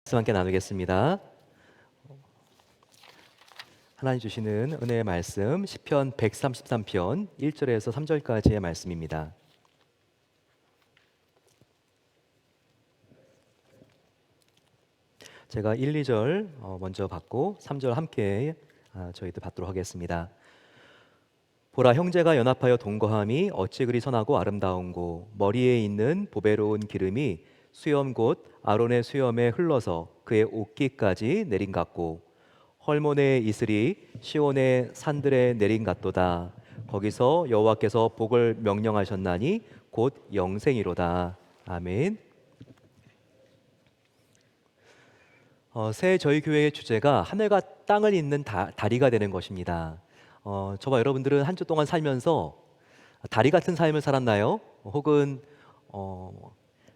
말씀 함께 나누겠습니다. 하나님 주시는 은혜의 말씀 시편 133편 1절에서 3절까지의 말씀입니다. 제가 1, 2절 먼저 받고 3절 함께 저희도 받도록 하겠습니다. 보라, 형제가 연합하여 동거함이 어찌 그리 선하고 아름다운고, 머리에 있는 보배로운 기름이 수염 곧 아론의 수염에 흘러서 그의 옷깃까지 내린 같고, 헐몬의 이슬이 시온의 산들에 내린 같도다. 거기서 여호와께서 복을 명령하셨나니 곧 영생이로다. 아멘. 새해 저희 교회의 주제가 하늘과 땅을 잇는 다리가 되는 것입니다. 저와 여러분들은 한 주 동안 살면서 다리 같은 삶을 살았나요? 혹은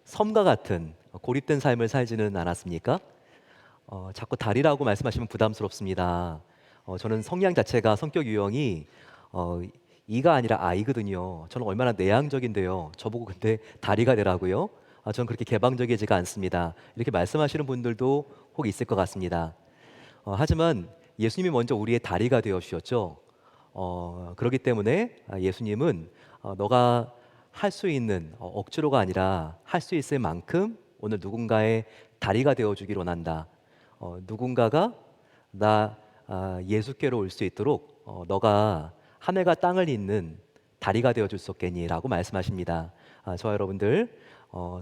섬과 같은 고립된 삶을 살지는 않았습니까? 자꾸 다리라고 말씀하시면 부담스럽습니다. 저는 성향 자체가 성격 유형이 이가 아니라 아이거든요. 저는 얼마나 내향적인데요. 저보고 근데 다리가 되라고요? 저는 그렇게 개방적이지가 않습니다. 이렇게 말씀하시는 분들도 혹 있을 것 같습니다. 하지만 예수님이 먼저 우리의 다리가 되어 주셨죠. 그렇기 때문에 예수님은 너가 할 수 있는 억지로가 아니라 할 수 있을 만큼 오늘 누군가의 다리가 되어 주길 원한다. 누군가가 나 예수께로 올 수 있도록 너가 하늘과 땅을 잇는 다리가 되어 줄 수 없겠니라고 말씀하십니다. 저와 여러분들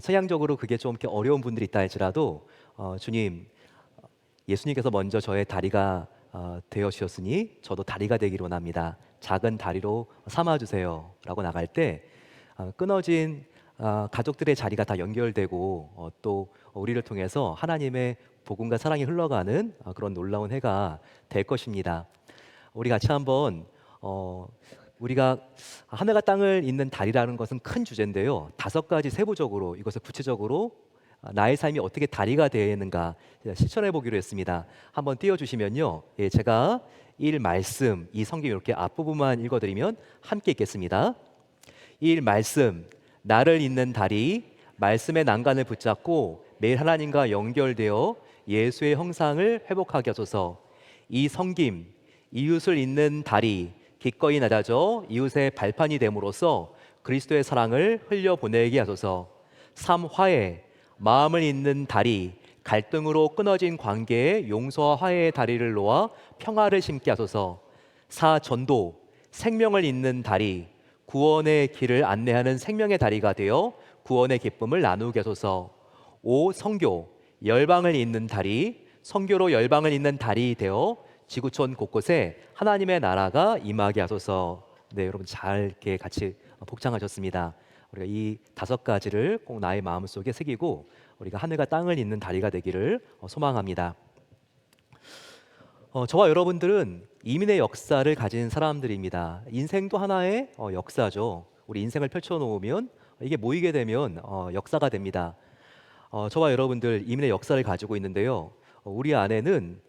서양적으로 그게 좀 이렇게 어려운 분들이 있다 할지라도 주님, 예수님께서 먼저 저의 다리가 되어 주셨으니 저도 다리가 되기를 원합니다. 작은 다리로 삼아 주세요라고 나갈 때 끊어진 가족들의 자리가 다 연결되고 또 우리를 통해서 하나님의 복음과 사랑이 흘러가는 그런 놀라운 해가 될 것입니다. 우리 같이 한번 우리가 하늘과 땅을 잇는 다리라는 것은 큰 주제인데요. 5가지 세부적으로 이것을 구체적으로 나의 삶이 어떻게 다리가 되는가 실천해 보기로 했습니다. 한번 띄워주시면요. 예, 제가 말씀, 이 성경 이렇게 앞부분만 읽어드리면 함께 읽겠습니다. 말씀, 나를 잇는 다리, 말씀의 난간을 붙잡고 매일 하나님과 연결되어 예수의 형상을 회복하게 하소서. 성김, 이웃을 잇는 다리, 기꺼이 낮아져 이웃의 발판이 됨으로써 그리스도의 사랑을 흘려보내게 하소서. 화해, 마음을 잇는 다리, 갈등으로 끊어진 관계에 용서와 화해의 다리를 놓아 평화를 심게 하소서. 전도, 생명을 잇는 다리, 구원의 길을 안내하는 생명의 다리가 되어 구원의 기쁨을 나누게 하소서. 선교, 열방을 잇는 다리, 선교로 열방을 잇는 다리 되어 지구촌 곳곳에 하나님의 나라가 임하게 하소서. 네, 여러분 잘 이렇게 같이 복창하셨습니다. 우리가 이 5가지를 꼭 나의 마음속에 새기고 우리가 하늘과 땅을 잇는 다리가 되기를 소망합니다. 저와 여러분들은 이민의 역사를 가진 사람들입니다. 인생도 하나의 역사죠. 우리 인생을 펼쳐놓으면 이게 모이게 되면 역사가 됩니다. 저와 여러분들 이민의 역사를 가지고 있는데요. 우리 안에는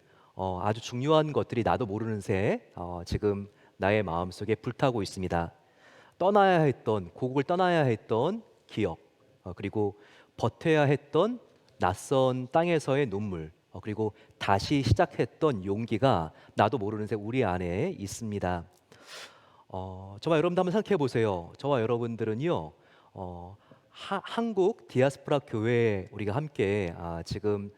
아주 중요한 것들이 나도 모르는 새 지금 나의 마음속에 불타고 있습니다. 고국을 떠나야 했던 기억, 그리고 버텨야 했던 낯선 땅에서의 눈물, 그리고 다시 시작했던 용기가 나도 모르는 새 우리 안에 있습니다. 저와 여러분도 한번 생각해 보세요. 저와 여러분들은요, 한국 디아스포라 교회에 우리가 함께 지금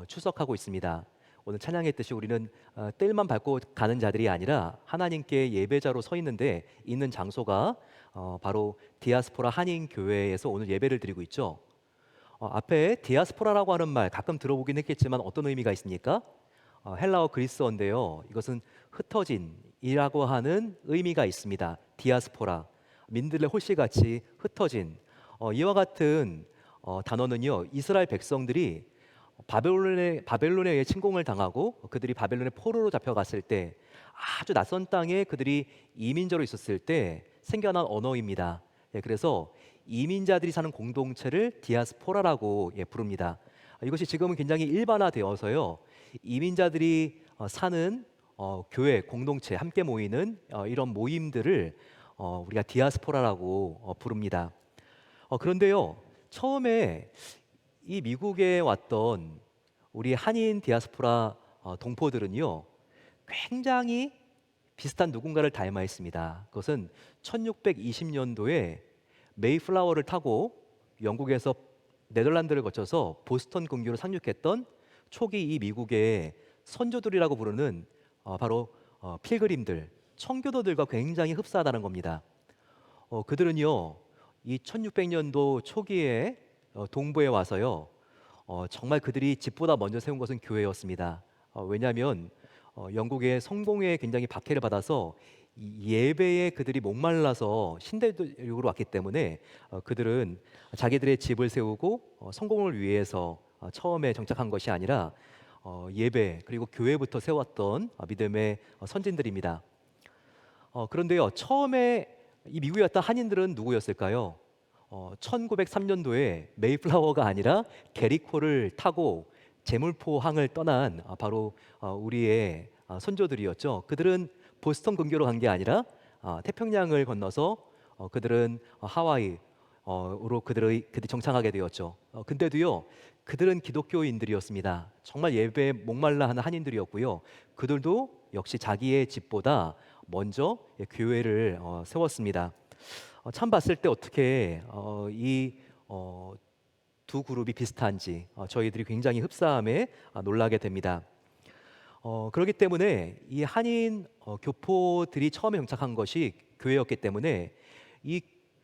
출석하고 있습니다. 오늘 찬양했듯이 우리는 뜰만 밟고 가는 자들이 아니라 하나님께 예배자로 서 있는데 있는 장소가 바로 디아스포라 한인교회에서 오늘 예배를 드리고 있죠. 앞에 디아스포라라고 하는 말 가끔 들어보긴 했겠지만 어떤 의미가 있습니까? 헬라어 그리스어인데요. 이것은 흩어진이라고 하는 의미가 있습니다. 디아스포라, 민들레 홀씨같이 흩어진. 이와 같은 단어는요, 이스라엘 백성들이 바벨론에 의해 침공을 당하고 그들이 바벨론의 포로로 잡혀갔을 때 아주 낯선 땅에 그들이 이민자로 있었을 때 생겨난 언어입니다. 그래서 이민자들이 사는 공동체를 디아스포라라고 부릅니다. 이것이 지금은 굉장히 일반화되어서요, 이민자들이 사는 교회 공동체 함께 모이는 이런 모임들을 우리가 디아스포라라고 부릅니다. 그런데요, 처음에 이 미국에 왔던 우리 한인 디아스포라 동포들은요, 굉장히 비슷한 누군가를 닮아 있습니다. 그것은 1620년도에 메이플라워를 타고 영국에서 네덜란드를 거쳐서 보스턴 근교로 상륙했던 초기 이 미국의 선조들이라고 부르는 바로 필그림들, 청교도들과 굉장히 흡사하다는 겁니다. 그들은요, 이 1600년도 초기에 동부에 와서요, 정말 그들이 집보다 먼저 세운 것은 교회였습니다. 왜냐하면 영국의 성공에 굉장히 박해를 받아서 이 예배에 그들이 목말라서 신대륙으로 왔기 때문에 그들은 자기들의 집을 세우고 성공을 위해서 처음에 정착한 것이 아니라 예배 그리고 교회부터 세웠던 믿음의 선진들입니다. 그런데요, 처음에 이 미국에 왔던 한인들은 누구였을까요? 1903년도에 메이플라워가 아니라 게리코를 타고 제물포항을 떠난 바로 우리의 선조들이었죠. 그들은 보스턴 근교로 간 게 아니라 태평양을 건너서 그들은 하와이로 그들이 정착하게 되었죠. 근데도요, 그들은 기독교인들이었습니다. 정말 예배에 목말라 하는 한인들이었고요. 그들도 역시 자기의 집보다 먼저 교회를 세웠습니다. 참 봤을 때 어떻게 이 두 그룹이 비슷한지 저희들이 굉장히 흡사함에 놀라게 됩니다. 그렇기 때문에 이 한인 교포들이 처음에 정착한 것이 교회였기 때문에 이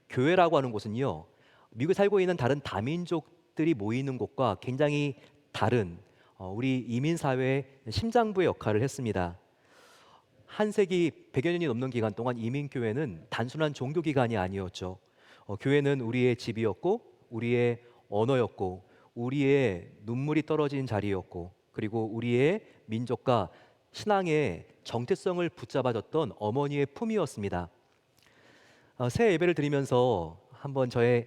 교회라고 하는 곳은요, 미국에 살고 있는 다른 다민족들이 모이는 곳과 굉장히 다른 우리 이민 사회의 심장부의 역할을 했습니다. 한 세기 100여 년이 넘는 기간 동안 이민교회는 단순한 종교기관이 아니었죠. 교회는 우리의 집이었고, 우리의 언어였고, 우리의 눈물이 떨어진 자리였고, 그리고 우리의 민족과 신앙의 정체성을 붙잡아줬던 어머니의 품이었습니다. 새 예배를 드리면서 한번 저의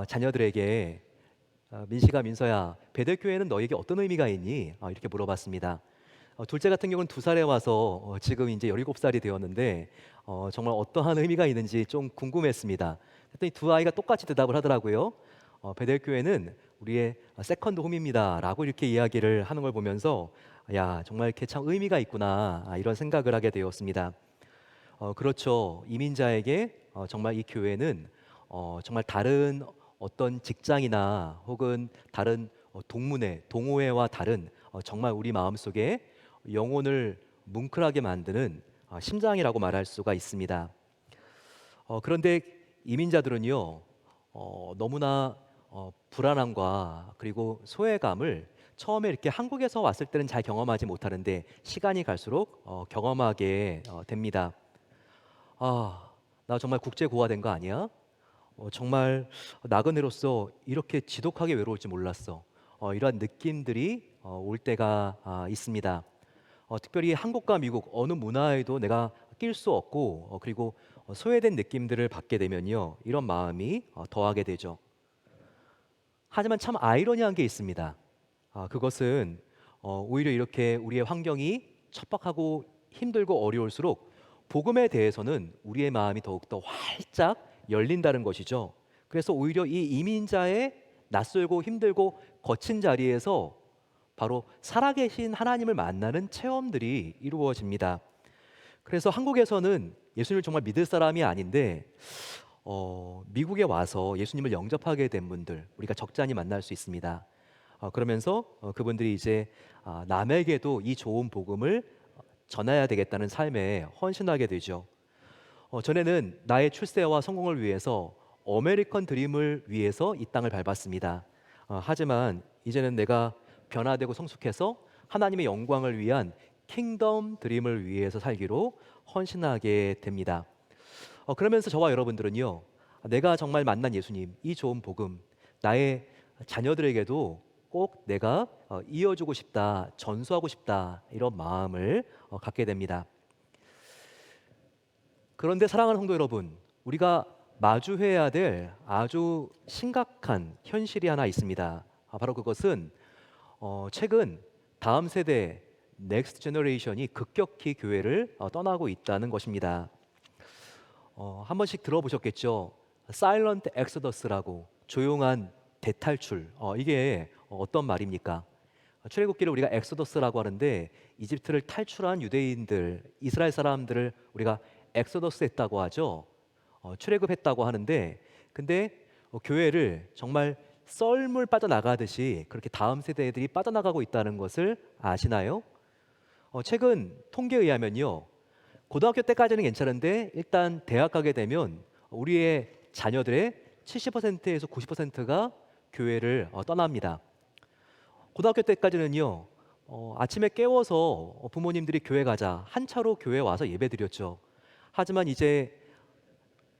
자녀들에게 민식아, 민서야, 베델교회는 너에게 어떤 의미가 있니? 이렇게 물어봤습니다. 둘째 같은 경우는 2살에 와서 지금 이제 17살이 되었는데 정말 어떠한 의미가 있는지 좀 궁금했습니다. 그랬더니 두 아이가 똑같이 대답을 하더라고요. 베델교회는 우리의 세컨드 홈입니다라고 이렇게 이야기를 하는 걸 보면서 야, 정말 이렇게 참 의미가 있구나 이런 생각을 하게 되었습니다. 그렇죠. 이민자에게 정말 이 교회는 정말 다른 어떤 직장이나 혹은 다른 동문회, 동호회와 다른 정말 우리 마음속에 영혼을 뭉클하게 만드는 심장이라고 말할 수가 있습니다. 그런데 이민자들은요, 너무나 불안함과 그리고 소외감을 처음에 이렇게 한국에서 왔을 때는 잘 경험하지 못하는데 시간이 갈수록 경험하게 됩니다. 나 정말 국제 고아된 거 아니야? 정말 나그네로서 이렇게 지독하게 외로울 줄 몰랐어. 이러한 느낌들이 올 때가 있습니다. 특별히 한국과 미국 어느 문화에도 내가 낄 수 없고 그리고 소외된 느낌들을 받게 되면요, 이런 마음이 더하게 되죠. 하지만 참 아이러니한 게 있습니다. 그것은 오히려 이렇게 우리의 환경이 척박하고 힘들고 어려울수록 복음에 대해서는 우리의 마음이 더욱더 활짝 열린다는 것이죠. 그래서 오히려 이 이민자의 낯설고 힘들고 거친 자리에서 바로 살아계신 하나님을 만나는 체험들이 이루어집니다. 그래서 한국에서는 예수님을 정말 믿을 사람이 아닌데 미국에 와서 예수님을 영접하게 된 분들 우리가 적잖이 만날 수 있습니다. 그러면서 그분들이 이제 남에게도 이 좋은 복음을 전해야 되겠다는 삶에 헌신하게 되죠. 전에는 나의 출세와 성공을 위해서 어메리컨 드림을 위해서 이 땅을 밟았습니다. 하지만 이제는 내가 변화되고 성숙해서 하나님의 영광을 위한 킹덤 드림을 위해서 살기로 헌신하게 됩니다. 그러면서 저와 여러분들은요, 내가 정말 만난 예수님, 이 좋은 복음, 나의 자녀들에게도 꼭 내가 이어주고 싶다, 전수하고 싶다, 이런 마음을 갖게 됩니다. 그런데 사랑하는 성도 여러분, 우리가 마주해야 될 아주 심각한 현실이 하나 있습니다. 바로 그것은 최근 다음 세대 넥스트 제너레이션이 급격히 교회를 떠나고 있다는 것입니다. 한 번씩 들어보셨겠죠? 사일런트 엑소더스라고, 조용한 대탈출. 이게 어떤 말입니까? 출애굽기를 우리가 엑소더스라고 하는데 이집트를 탈출한 유대인들, 이스라엘 사람들을 우리가 엑소더스했다고 하죠. 출애굽했다고 하는데 근데 교회를 정말 썰물 빠져나가듯이 그렇게 다음 세대들이 빠져나가고 있다는 것을 아시나요? 최근 통계에 의하면요. 고등학교 때까지는 괜찮은데 일단 대학 가게 되면 우리의 자녀들의 70%에서 90%가 교회를 떠납니다. 고등학교 때까지는요. 아침에 깨워서 부모님들이 교회 가자 한 차로 교회 와서 예배 드렸죠. 하지만 이제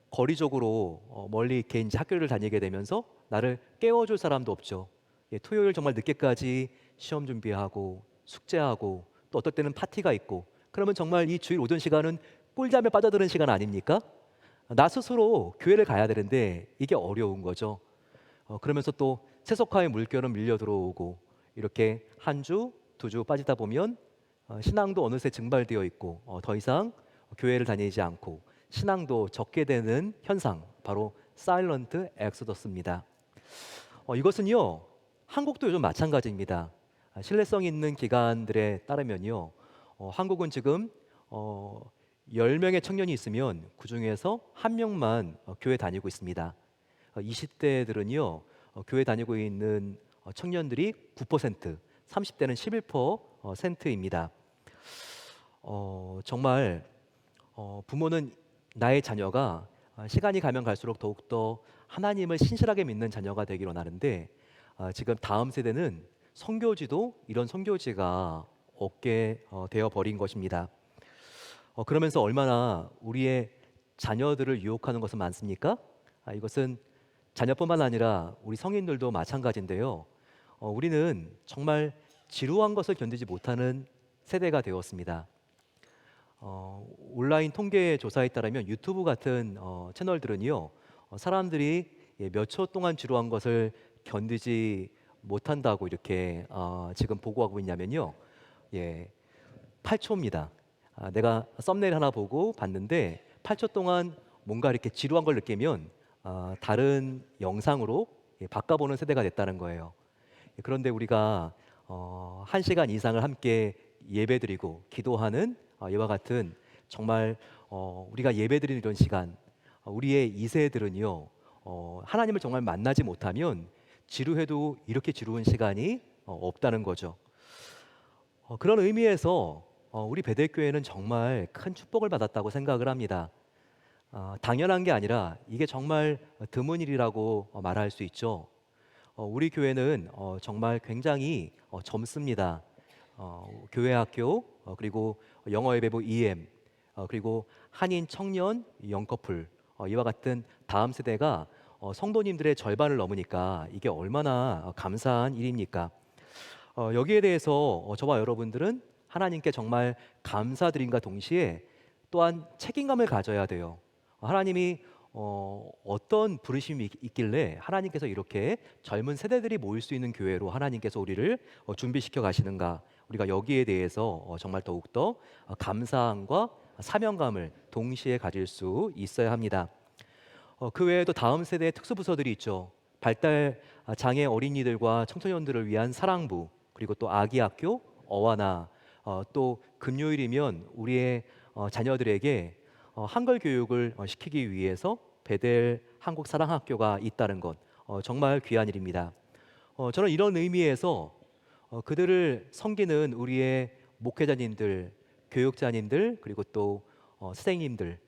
거리적으로 멀리 이렇게 이제 학교를 다니게 되면서 나를 깨워줄 사람도 없죠. 예, 토요일 정말 늦게까지 시험 준비하고 숙제하고 또 어떨 때는 파티가 있고 그러면 정말 이 주일 오전 시간은 꿀잠에 빠져드는 시간 아닙니까? 나 스스로 교회를 가야 되는데 이게 어려운 거죠. 그러면서 또 세속화의 물결은 밀려 들어오고 이렇게 한 주, 두 주 빠지다 보면 신앙도 어느새 증발되어 있고 더 이상 교회를 다니지 않고 신앙도 적게 되는 현상, 바로 사일런트 엑소더스입니다. 이것은요, 한국도 요즘 마찬가지입니다. 신뢰성 있는 기관들에 따르면요, 한국은 지금 10명의 청년이 있으면 그 중에서 한 명만 교회 다니고 있습니다. 20대들은요, 교회 다니고 있는 청년들이 9%, 30대는 11%입니다. 정말 부모는 나의 자녀가 시간이 가면 갈수록 더욱더 하나님을 신실하게 믿는 자녀가 되기를 원하는데 지금 다음 세대는 선교지도 이런 선교지가 없게 되어 버린 것입니다. 그러면서 얼마나 우리의 자녀들을 유혹하는 것은 많습니까? 이것은 자녀뿐만 아니라 우리 성인들도 마찬가지인데요. 우리는 정말 지루한 것을 견디지 못하는 세대가 되었습니다. 온라인 통계 조사에 따르면 유튜브 같은 채널들은요, 사람들이 몇 초 동안 지루한 것을 견디지 못한다고 이렇게 지금 보고하고 있냐면요, 예, 8초입니다. 내가 썸네일 하나 보고 봤는데 8초 동안 뭔가 이렇게 지루한 걸 느끼면 다른 영상으로 바꿔보는 세대가 됐다는 거예요. 그런데 우리가 1시간 이상을 함께 예배드리고 기도하는 이와 같은 정말 우리가 예배드리는 이런 시간, 우리의 2세들은요 하나님을 정말 만나지 못하면 지루해도 이렇게 지루한 시간이 없다는 거죠. 그런 의미에서 우리 베델교회는 정말 큰 축복을 받았다고 생각을 합니다. 당연한 게 아니라 이게 정말 드문 일이라고 말할 수 있죠. 우리 교회는 정말 굉장히 젊습니다. 교회 학교 그리고 영어 예배부 EM 그리고 한인 청년 영커플 이와 같은 다음 세대가 성도님들의 절반을 넘으니까 이게 얼마나 감사한 일입니까? 여기에 대해서 저와 여러분들은 하나님께 정말 감사드림과 동시에 또한 책임감을 가져야 돼요. 하나님이 어떤 부르심이 있길래 하나님께서 이렇게 젊은 세대들이 모일 수 있는 교회로 하나님께서 우리를 준비시켜 가시는가, 우리가 여기에 대해서 정말 더욱더 감사함과 사명감을 동시에 가질 수 있어야 합니다. 그 외에도 다음 세대의 특수부서들이 있죠. 발달 장애 어린이들과 청소년들을 위한 사랑부, 그리고 또 아기학교, 어와나, 또 금요일이면 우리의 자녀들에게 한글 교육을 시키기 위해서 베델 한국 사랑학교가 있다는 것, 정말 귀한 일입니다. 저는 이런 의미에서 그들을 섬기는 우리의 목회자님들, 교육자님들, 그리고 또 선생님들,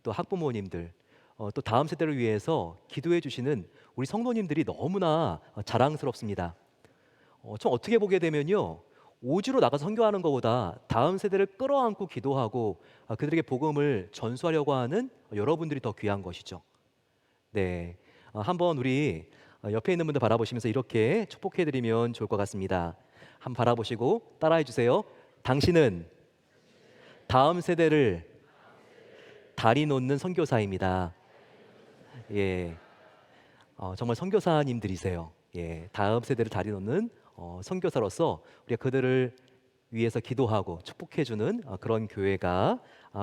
또 학부모님들, 또 다음 세대를 위해서 기도해 주시는 우리 성도님들이 너무나 자랑스럽습니다. 좀 어떻게 보게 되면요, 오지로 나가서 선교하는 것보다 다음 세대를 끌어안고 기도하고 그들에게 복음을 전수하려고 하는 여러분들이 더 귀한 것이죠. 네, 한번 우리 옆에 있는 분들 바라보시면서 이렇게 축복해드리면 좋을 것 같습니다. 한번 바라보시고 따라해 주세요. 당신은 다음 세대를 다리 놓는 선교사입니다. 예, 정말 선교사님들이세요. 예, 다음 세대를 다리 놓는 선교사로서 우리가 그들을 위해서 기도하고 축복해주는 그런 교회가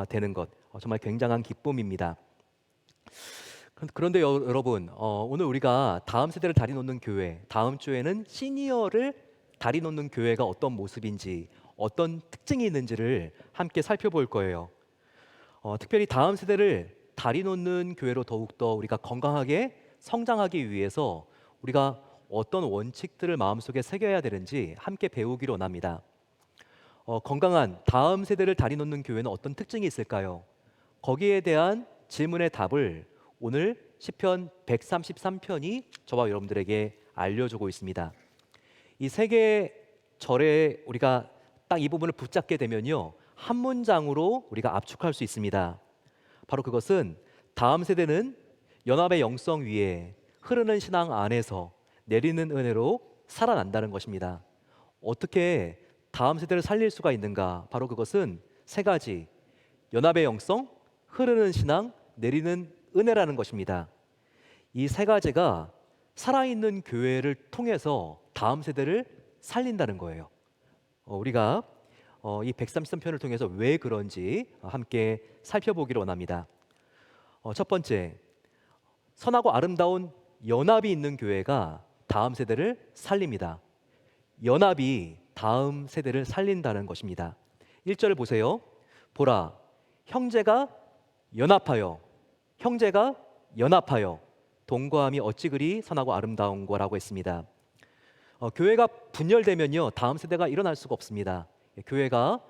되는 것, 정말 굉장한 기쁨입니다. 그런데 여러분, 오늘 우리가 다음 세대를 다리 놓는 교회, 다음 주에는 시니어를 다리 놓는 교회가 어떤 모습인지, 어떤 특징이 있는지를 함께 살펴볼 거예요. 특별히 다음 세대를 다리 놓는 교회로 더욱더 우리가 건강하게 성장하기 위해서 우리가 어떤 원칙들을 마음속에 새겨야 되는지 함께 배우기로 원합니다. 건강한 다음 세대를 다리 놓는 교회는 어떤 특징이 있을까요? 거기에 대한 질문의 답을 오늘 시편 133편이 저와 여러분들에게 알려주고 있습니다. 이 세 개의 절에 우리가 딱 이 부분을 붙잡게 되면요, 한 문장으로 우리가 압축할 수 있습니다. 바로 그것은 다음 세대는 연합의 영성 위에 흐르는 신앙 안에서 내리는 은혜로 살아난다는 것입니다. 어떻게 다음 세대를 살릴 수가 있는가? 바로 그것은 세 가지: 연합의 영성, 흐르는 신앙, 내리는 은혜라는 것입니다. 이 세 가지가 살아있는 교회를 통해서 다음 세대를 살린다는 거예요. 우리가 이 133편을 통해서 왜 그런지 함께 살펴보기로 원합니다. 첫 번째, 선하고 아름다운 연합이 있는 교회가 다음 세대를 살립니다. 연합이 다음 세대를 살린다는 것입니다. 1절을 보세요. 보라, 형제가 연합하여, 형제가 연합하여 동거함이 어찌 그리 선하고 아름다운 거라고 했습니다. 교회가 분열되면요, 다음 세대가 일어날 수가 없습니다. 교회가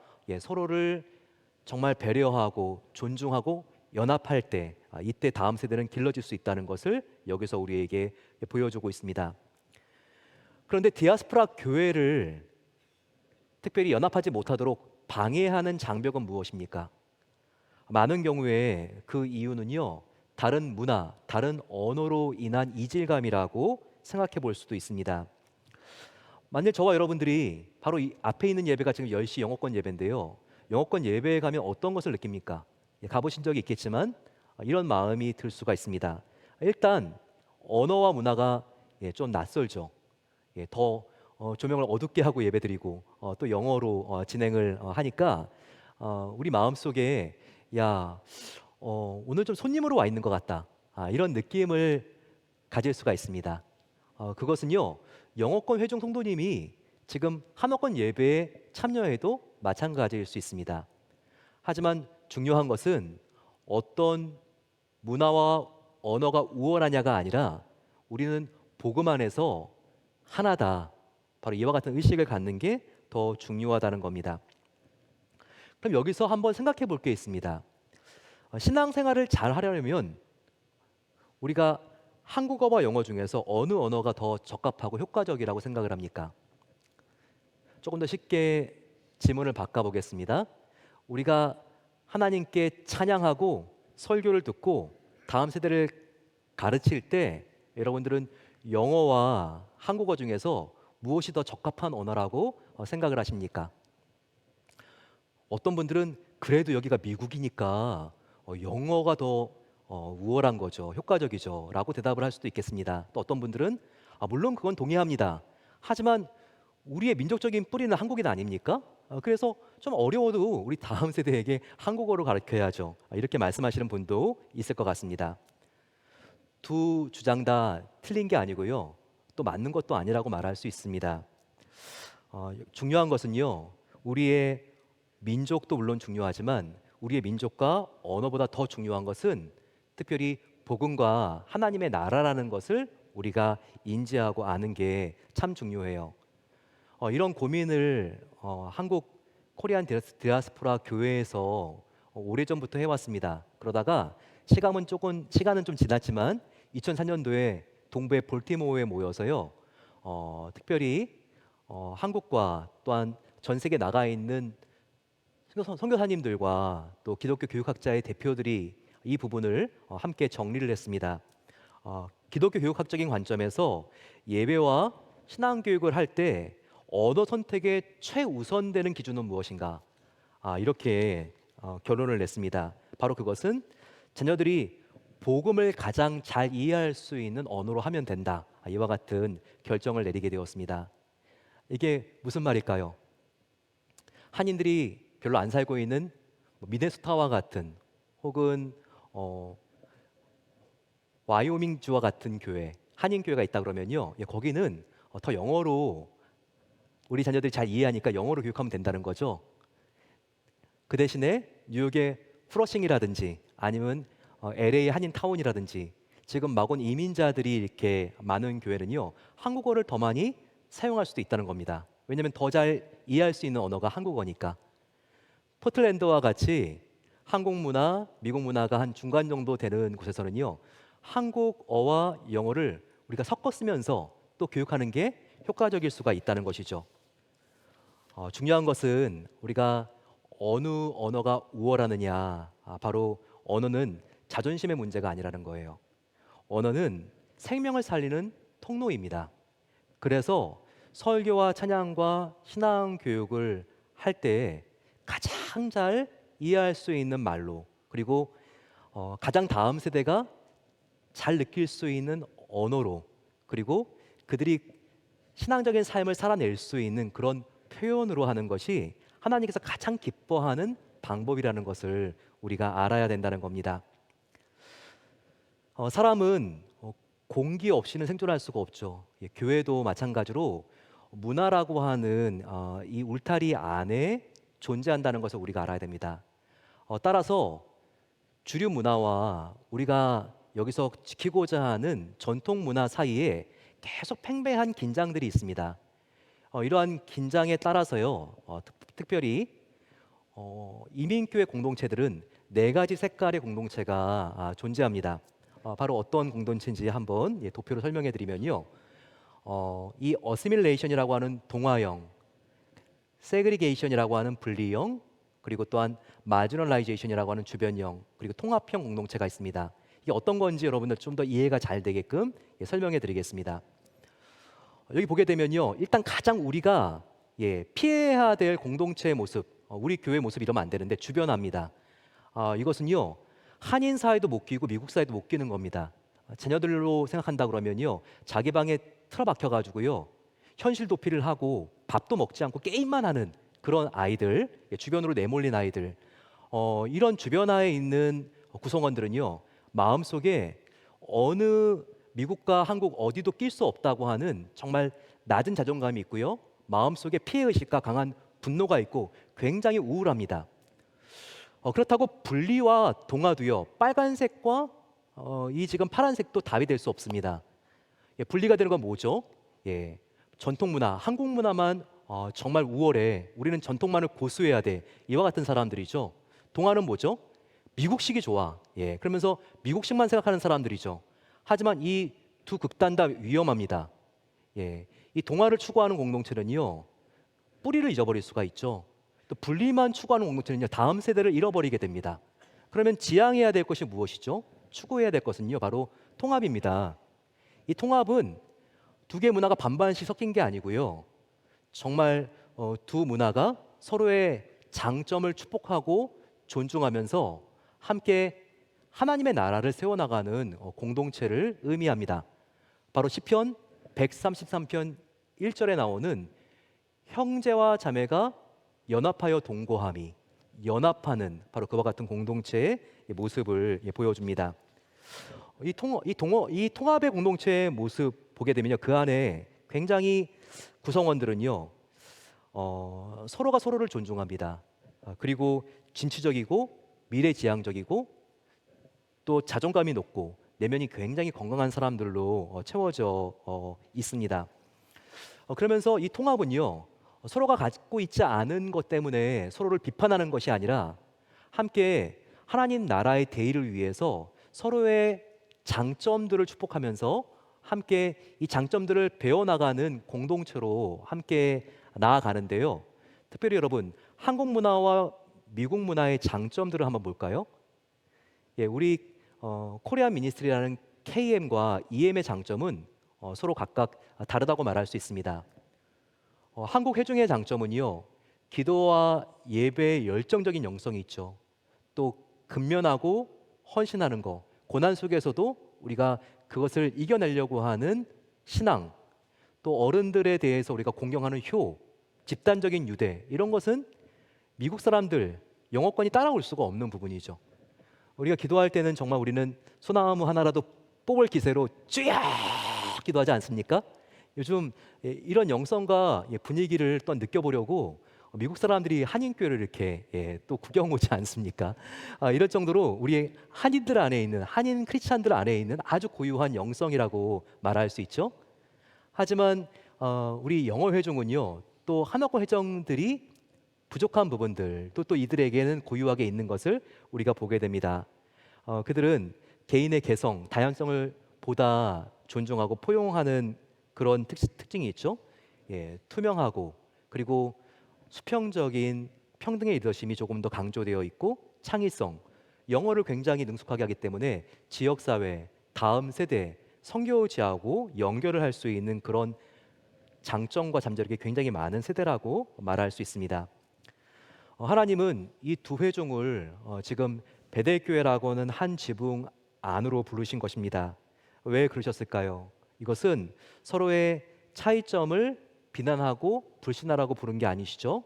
서로를 정말 배려하고 존중하고 연합할 때, 이때 다음 세대는 길러질 수 있다는 것을 여기서 우리에게 보여주고 있습니다. 그런데 디아스포라 교회를 특별히 연합하지 못하도록 방해하는 장벽은 무엇입니까? 많은 경우에 그 이유는요, 다른 문화, 다른 언어로 인한 이질감이라고 생각해 볼 수도 있습니다. 만일 저와 여러분들이 바로 이 앞에 있는 예배가 지금 10시 영어권 예배인데요, 영어권 예배에 가면 어떤 것을 느낍니까? 가보신 적이 있겠지만 이런 마음이 들 수가 있습니다. 일단 언어와 문화가 좀 낯설죠. 더 조명을 어둡게 하고 예배드리고 또 영어로 진행을 하니까 우리 마음속에 야, 오늘 좀 손님으로 와 있는 것 같다, 이런 느낌을 가질 수가 있습니다. 그것은요, 영어권 회중 성도님이 지금 한어권 예배에 참여해도 마찬가지일 수 있습니다. 하지만 중요한 것은 어떤 문화와 언어가 우월하냐가 아니라 우리는 복음 안에서 하나다, 바로 이와 같은 의식을 갖는 게 더 중요하다는 겁니다. 그럼 여기서 한번 생각해 볼 게 있습니다. 신앙생활을 잘 하려면 우리가 한국어와 영어 중에서 어느 언어가 더 적합하고 효과적이라고 생각을 합니까? 조금 더 쉽게 질문을 바꿔보겠습니다. 우리가 하나님께 찬양하고 설교를 듣고 다음 세대를 가르칠 때 여러분들은 영어와 한국어 중에서 무엇이 더 적합한 언어라고 생각을 하십니까? 어떤 분들은 그래도 여기가 미국이니까 영어가 더 우월한 거죠, 효과적이죠 라고 대답을 할 수도 있겠습니다. 또 어떤 분들은 물론 그건 동의합니다. 하지만 우리의 민족적인 뿌리는 한국인 아닙니까? 그래서 좀 어려워도 우리 다음 세대에게 한국어로 가르쳐야죠, 이렇게 말씀하시는 분도 있을 것 같습니다. 두 주장 다 틀린 게 아니고요, 또 맞는 것도 아니라고 말할 수 있습니다. 중요한 것은요, 우리의 민족도 물론 중요하지만 우리의 민족과 언어보다 더 중요한 것은 특별히 복음과 하나님의 나라라는 것을 우리가 인지하고 아는 게 참 중요해요. 이런 고민을 한국 코리안 디아스포라 교회에서 오래전부터 해왔습니다. 그러다가 시간은 좀 지났지만 2004년도에 동부의 볼티모어에 모여서요, 특별히 한국과 또한 전 세계 나가 있는 선교사님들과 또 기독교 교육학자의 대표들이 이 부분을 함께 정리를 했습니다. 기독교 교육학적인 관점에서 예배와 신앙교육을 할 때 언어 선택의 최우선되는 기준은 무엇인가? 이렇게 결론을 냈습니다. 바로 그것은 자녀들이 복음을 가장 잘 이해할 수 있는 언어로 하면 된다, 이와 같은 결정을 내리게 되었습니다. 이게 무슨 말일까요? 한인들이 별로 안 살고 있는 미네소타와 같은 혹은 와이오밍주와 같은 교회, 한인 교회가 있다 그러면요, 거기는 더 영어로 우리 자녀들이 잘 이해하니까 영어로 교육하면 된다는 거죠. 그 대신에 뉴욕의 프러싱이라든지 아니면 LA 한인타운이라든지 지금 막온 이민자들이 이렇게 많은 교회는요, 한국어를 더 많이 사용할 수도 있다는 겁니다. 왜냐하면 더 잘 이해할 수 있는 언어가 한국어니까. 포틀랜드와 같이 한국 문화, 미국 문화가 한 중간 정도 되는 곳에서는요, 한국어와 영어를 우리가 섞어 쓰면서 또 교육하는 게 효과적일 수가 있다는 것이죠. 중요한 것은 우리가 어느 언어가 우월하느냐, 바로 언어는 자존심의 문제가 아니라는 거예요. 언어는 생명을 살리는 통로입니다. 그래서 설교와 찬양과 신앙 교육을 할 때 가장 잘 이해할 수 있는 말로, 그리고 가장 다음 세대가 잘 느낄 수 있는 언어로, 그리고 그들이 신앙적인 삶을 살아낼 수 있는 그런 표현으로 하는 것이 하나님께서 가장 기뻐하는 방법이라는 것을 우리가 알아야 된다는 겁니다. 사람은 공기 없이는 생존할 수가 없죠. 교회도 마찬가지로 문화라고 하는 이 울타리 안에 존재한다는 것을 우리가 알아야 됩니다. 따라서 주류 문화와 우리가 여기서 지키고자 하는 전통 문화 사이에 계속 팽배한 긴장들이 있습니다. 이러한 긴장에 따라서요, 특별히 이민교회 공동체들은 네 가지 색깔의 공동체가 존재합니다. 바로 어떤 공동체인지 한번 도표로 설명해 드리면요, 이 어시밀레이션이라고 하는 동화형, 세그리게이션이라고 하는 분리형, 그리고 또한 마지널라이제이션이라고 하는 주변형, 그리고 통합형 공동체가 있습니다. 이게 어떤 건지 여러분들 좀 더 이해가 잘 되게끔 설명해 드리겠습니다. 여기 보게 되면요, 일단 가장 우리가 피해야 될 공동체의 모습, 우리 교회 모습 이러면 안 되는데 주변화입니다. 이것은요, 한인 사회도 못 끼고 미국 사회도 못 끼는 겁니다. 자녀들로 생각한다 그러면요, 자기 방에 틀어박혀 가지고요, 현실 도피를 하고 밥도 먹지 않고 게임만 하는 그런 아이들, 주변으로 내몰린 아이들, 이런 주변화에 있는 구성원들은요, 마음속에 어느 미국과 한국 어디도 낄 수 없다고 하는 정말 낮은 자존감이 있고요, 마음속에 피해의식과 강한 분노가 있고 굉장히 우울합니다. 그렇다고 분리와 동화도요, 빨간색과 이 지금 파란색도 답이 될 수 없습니다. 분리가 되는 건 뭐죠? 전통 문화, 한국 문화만 정말 우월해, 우리는 전통만을 고수해야 돼, 이와 같은 사람들이죠. 동화는 뭐죠? 미국식이 좋아. 그러면서 미국식만 생각하는 사람들이죠. 하지만 이 두 극단 다 위험합니다. 이 동화를 추구하는 공동체는요, 뿌리를 잊어버릴 수가 있죠. 또 분리만 추구하는 공동체는요, 다음 세대를 잃어버리게 됩니다. 그러면 지향해야 될 것이 무엇이죠? 추구해야 될 것은요, 바로 통합입니다. 이 통합은 두 개의 문화가 반반씩 섞인 게 아니고요, 정말 두 문화가 서로의 장점을 축복하고 존중하면서 함께 하나님의 나라를 세워나가는 공동체를 의미합니다. 바로 시편 133편 1절에 나오는 형제와 자매가 연합하여 동거함이, 연합하는 바로 그와 같은 공동체의 모습을 보여줍니다. 이 통합의 공동체의 모습 보게 되면요, 그 안에 굉장히 구성원들은요, 서로가 서로를 존중합니다. 그리고 진취적이고 미래지향적이고 또 자존감이 높고 내면이 굉장히 건강한 사람들로 채워져 있습니다. 그러면서 이 통합은요, 서로가 갖고 있지 않은 것 때문에 서로를 비판하는 것이 아니라 함께 하나님 나라의 대의를 위해서 서로의 장점들을 축복하면서 함께 이 장점들을 배워나가는 공동체로 함께 나아가는데요. 특별히 여러분, 한국 문화와 미국 문화의 장점들을 한번 볼까요? 우리 코리안 미니스트리라는 KM과 EM의 장점은 서로 각각 다르다고 말할 수 있습니다. 한국 회중의 장점은요, 기도와 예배의 열정적인 영성이 있죠. 또 근면하고 헌신하는 거, 고난 속에서도 우리가 그것을 이겨내려고 하는 신앙, 또 어른들에 대해서 우리가 공경하는 효, 집단적인 유대, 이런 것은 미국 사람들 영어권이 따라올 수가 없는 부분이죠. 우리가 기도할 때는 정말 우리는 소나무 하나라도 뽑을 기세로 쥐약 기도하지 않습니까? 요즘 이런 영성과 분위기를 또 느껴보려고 미국 사람들이 한인교회를 이렇게 또 구경 오지 않습니까? 이럴 정도로 우리 한인들 안에 있는 한인 크리스찬들 안에 있는 아주 고유한 영성이라고 말할 수 있죠. 하지만 우리 영어 회중은요, 또 한어권 회정들이 부족한 부분들, 또 이들에게는 고유하게 있는 것을 우리가 보게 됩니다. 그들은 개인의 개성, 다양성을 보다 존중하고 포용하는 그런 특징이 있죠. 투명하고 그리고 수평적인 평등의 리더십이 조금 더 강조되어 있고 창의성, 영어를 굉장히 능숙하게 하기 때문에 지역사회, 다음 세대, 성교지하고 연결을 할 수 있는 그런 장점과 잠재력이 굉장히 많은 세대라고 말할 수 있습니다. 하나님은 이 두 회중을 지금 베델교회라고는 한 지붕 안으로 부르신 것입니다. 왜 그러셨을까요? 이것은 서로의 차이점을 비난하고 불신하라고 부른 게 아니시죠?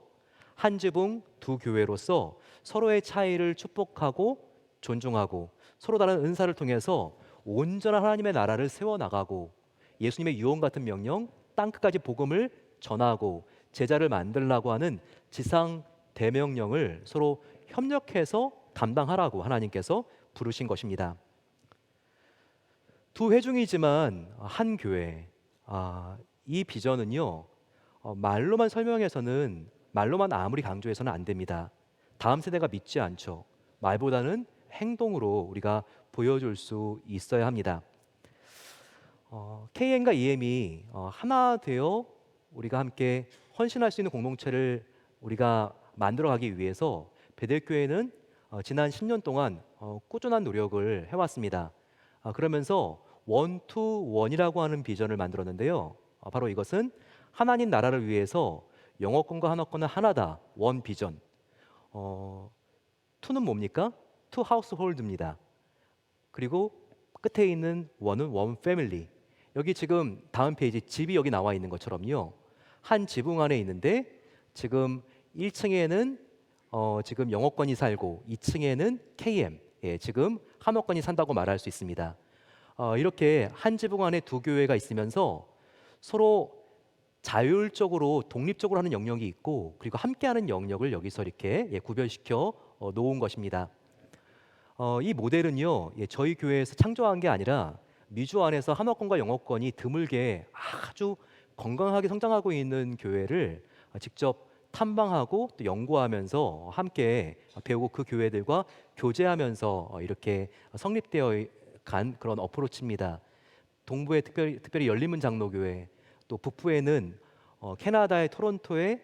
한 지붕 두 교회로서 서로의 차이를 축복하고 존중하고 서로 다른 은사를 통해서 온전한 하나님의 나라를 세워나가고 예수님의 유언 같은 명령, 땅 끝까지 복음을 전하고 제자를 만들라고 하는 지상 대명령을 서로 협력해서 감당하라고 하나님께서 부르신 것입니다. 두 회중이지만 한 교회. 이 비전은요, 말로만 설명해서는 말로만 아무리 강조해서는 안 됩니다. 다음 세대가 믿지 않죠. 말보다는 행동으로 우리가 보여줄 수 있어야 합니다. KM과 EM이 하나 되어 우리가 함께 헌신할 수 있는 공동체를 우리가 만들어가기 위해서 베델교회는 지난 10년 동안 꾸준한 노력을 해왔습니다. 그러면서 원투원이라고 하는 비전을 만들었는데요. 바로 이것은 하나님 나라를 위해서 영어권과 한어권은 하나다. 원 비전. 투는 뭡니까? 투 하우스홀드입니다. 그리고 끝에 있는 원은 원 패밀리. 여기 지금 다음 페이지 집이 여기 나와 있는 것처럼요. 한 지붕 안에 있는데 지금 1층에는 지금 영어권이 살고 2층에는 KM, 지금 한어권이 산다고 말할 수 있습니다. 이렇게 한 지붕 안에 두 교회가 있으면서 서로 자율적으로 독립적으로 하는 영역이 있고 그리고 함께하는 영역을 여기서 이렇게 구별시켜 놓은 것입니다. 이 모델은요, 저희 교회에서 창조한 게 아니라 미주 안에서 한어권과 영어권이 드물게 아주 건강하게 성장하고 있는 교회를 직접 탐방하고 또 연구하면서 함께 배우고 그 교회들과 교제하면서 이렇게 성립되어 간 그런 어프로치입니다. 동부에 특별히 열린문 장로교회, 또 북부에는 캐나다의 토론토에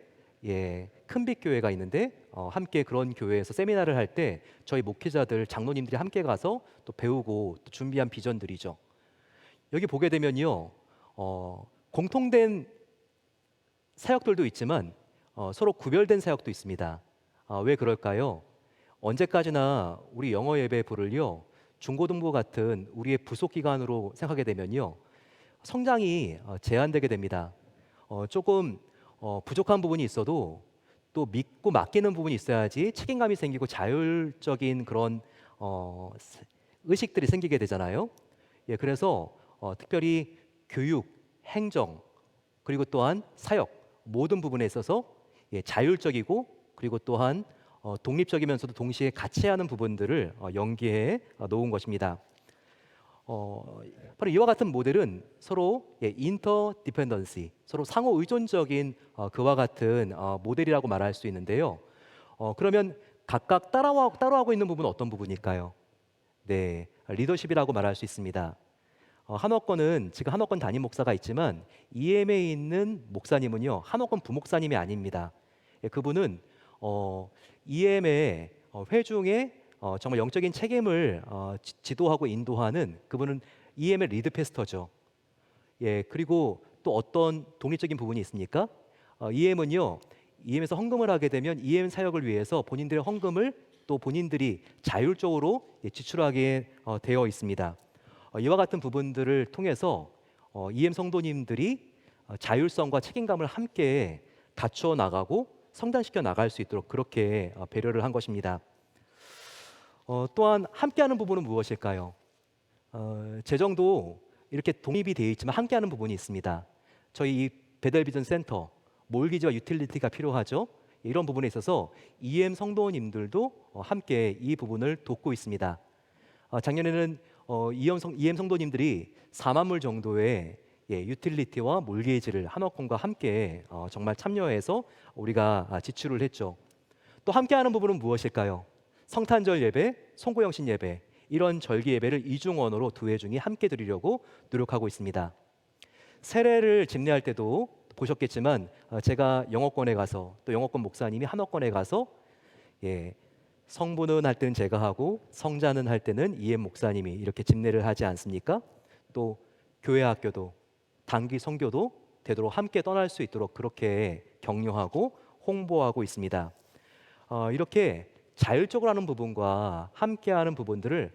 큰빛 교회가 있는데 함께 그런 교회에서 세미나를 할 때 저희 목회자들 장로님들이 함께 가서 또 배우고 또 준비한 비전들이죠. 여기 보게 되면요, 공통된 사역들도 있지만 서로 구별된 사역도 있습니다. 왜 그럴까요? 언제까지나 우리 영어 예배 부를요, 중고등부 같은 우리의 부속 기관으로 생각하게 되면요, 성장이 제한되게 됩니다. 조금 부족한 부분이 있어도 또 믿고 맡기는 부분이 있어야지 책임감이 생기고 자율적인 그런 의식들이 생기게 되잖아요. 그래서 특별히 교육, 행정, 그리고 또한 사역 모든 부분에 있어서 자율적이고 그리고 또한 독립적이면서도 동시에 같이 하는 부분들을 연기해 놓은 것입니다. 바로 이와 같은 모델은 서로 인터 디펜던시, 서로 상호 의존적인 그와 같은 모델이라고 말할 수 있는데요. 그러면 각각 따라하고 있는 부분은 어떤 부분일까요? 네, 리더십이라고 말할 수 있습니다. 한옥권은 지금 한옥권 담임 목사가 있지만 EM에 있는 목사님은요, 한옥권 부목사님이 아닙니다. 그분은 EM의 회중의 정말 영적인 책임을 지도하고 인도하는 그분은 EM의 리드 패스터죠. 그리고 또 어떤 독립적인 부분이 있습니까? EM은요, EM에서 헌금을 하게 되면 EM 사역을 위해서 본인들의 헌금을 또 본인들이 자율적으로 지출하게 되어 있습니다. 이와 같은 부분들을 통해서 EM 성도님들이 자율성과 책임감을 함께 갖춰 나가고 성장시켜 나갈 수 있도록 그렇게 배려를 한 것입니다. 또한 함께하는 부분은 무엇일까요? 재정도 이렇게 독립이 되어 있지만 함께하는 부분이 있습니다. 저희 이 베델 비전 센터 몰기지와 유틸리티가 필요하죠. 이런 부분에 있어서 EM 성도님들도 함께 이 부분을 돕고 있습니다. 작년에는 EM 성도님들이 4만 불 정도의 유틸리티와 몰게이지를 한워콘과 함께 정말 참여해서 우리가 지출을 했죠. 또 함께하는 부분은 무엇일까요? 성탄절 예배, 송구영신 예배, 이런 절기 예배를 이중언어로 두 회 중에 함께 드리려고 노력하고 있습니다. 세례를 집례할 때도 보셨겠지만 제가 영어권에 가서 또 영어권 목사님이 한어권에 가서 성부는 할 때는 제가 하고 성자는 할 때는 EM 목사님이 이렇게 집례를 하지 않습니까? 또 교회 학교도 단기 선교도 되도록 함께 떠날 수 있도록 그렇게 격려하고 홍보하고 있습니다. 이렇게 자율적으로 하는 부분과 함께하는 부분들을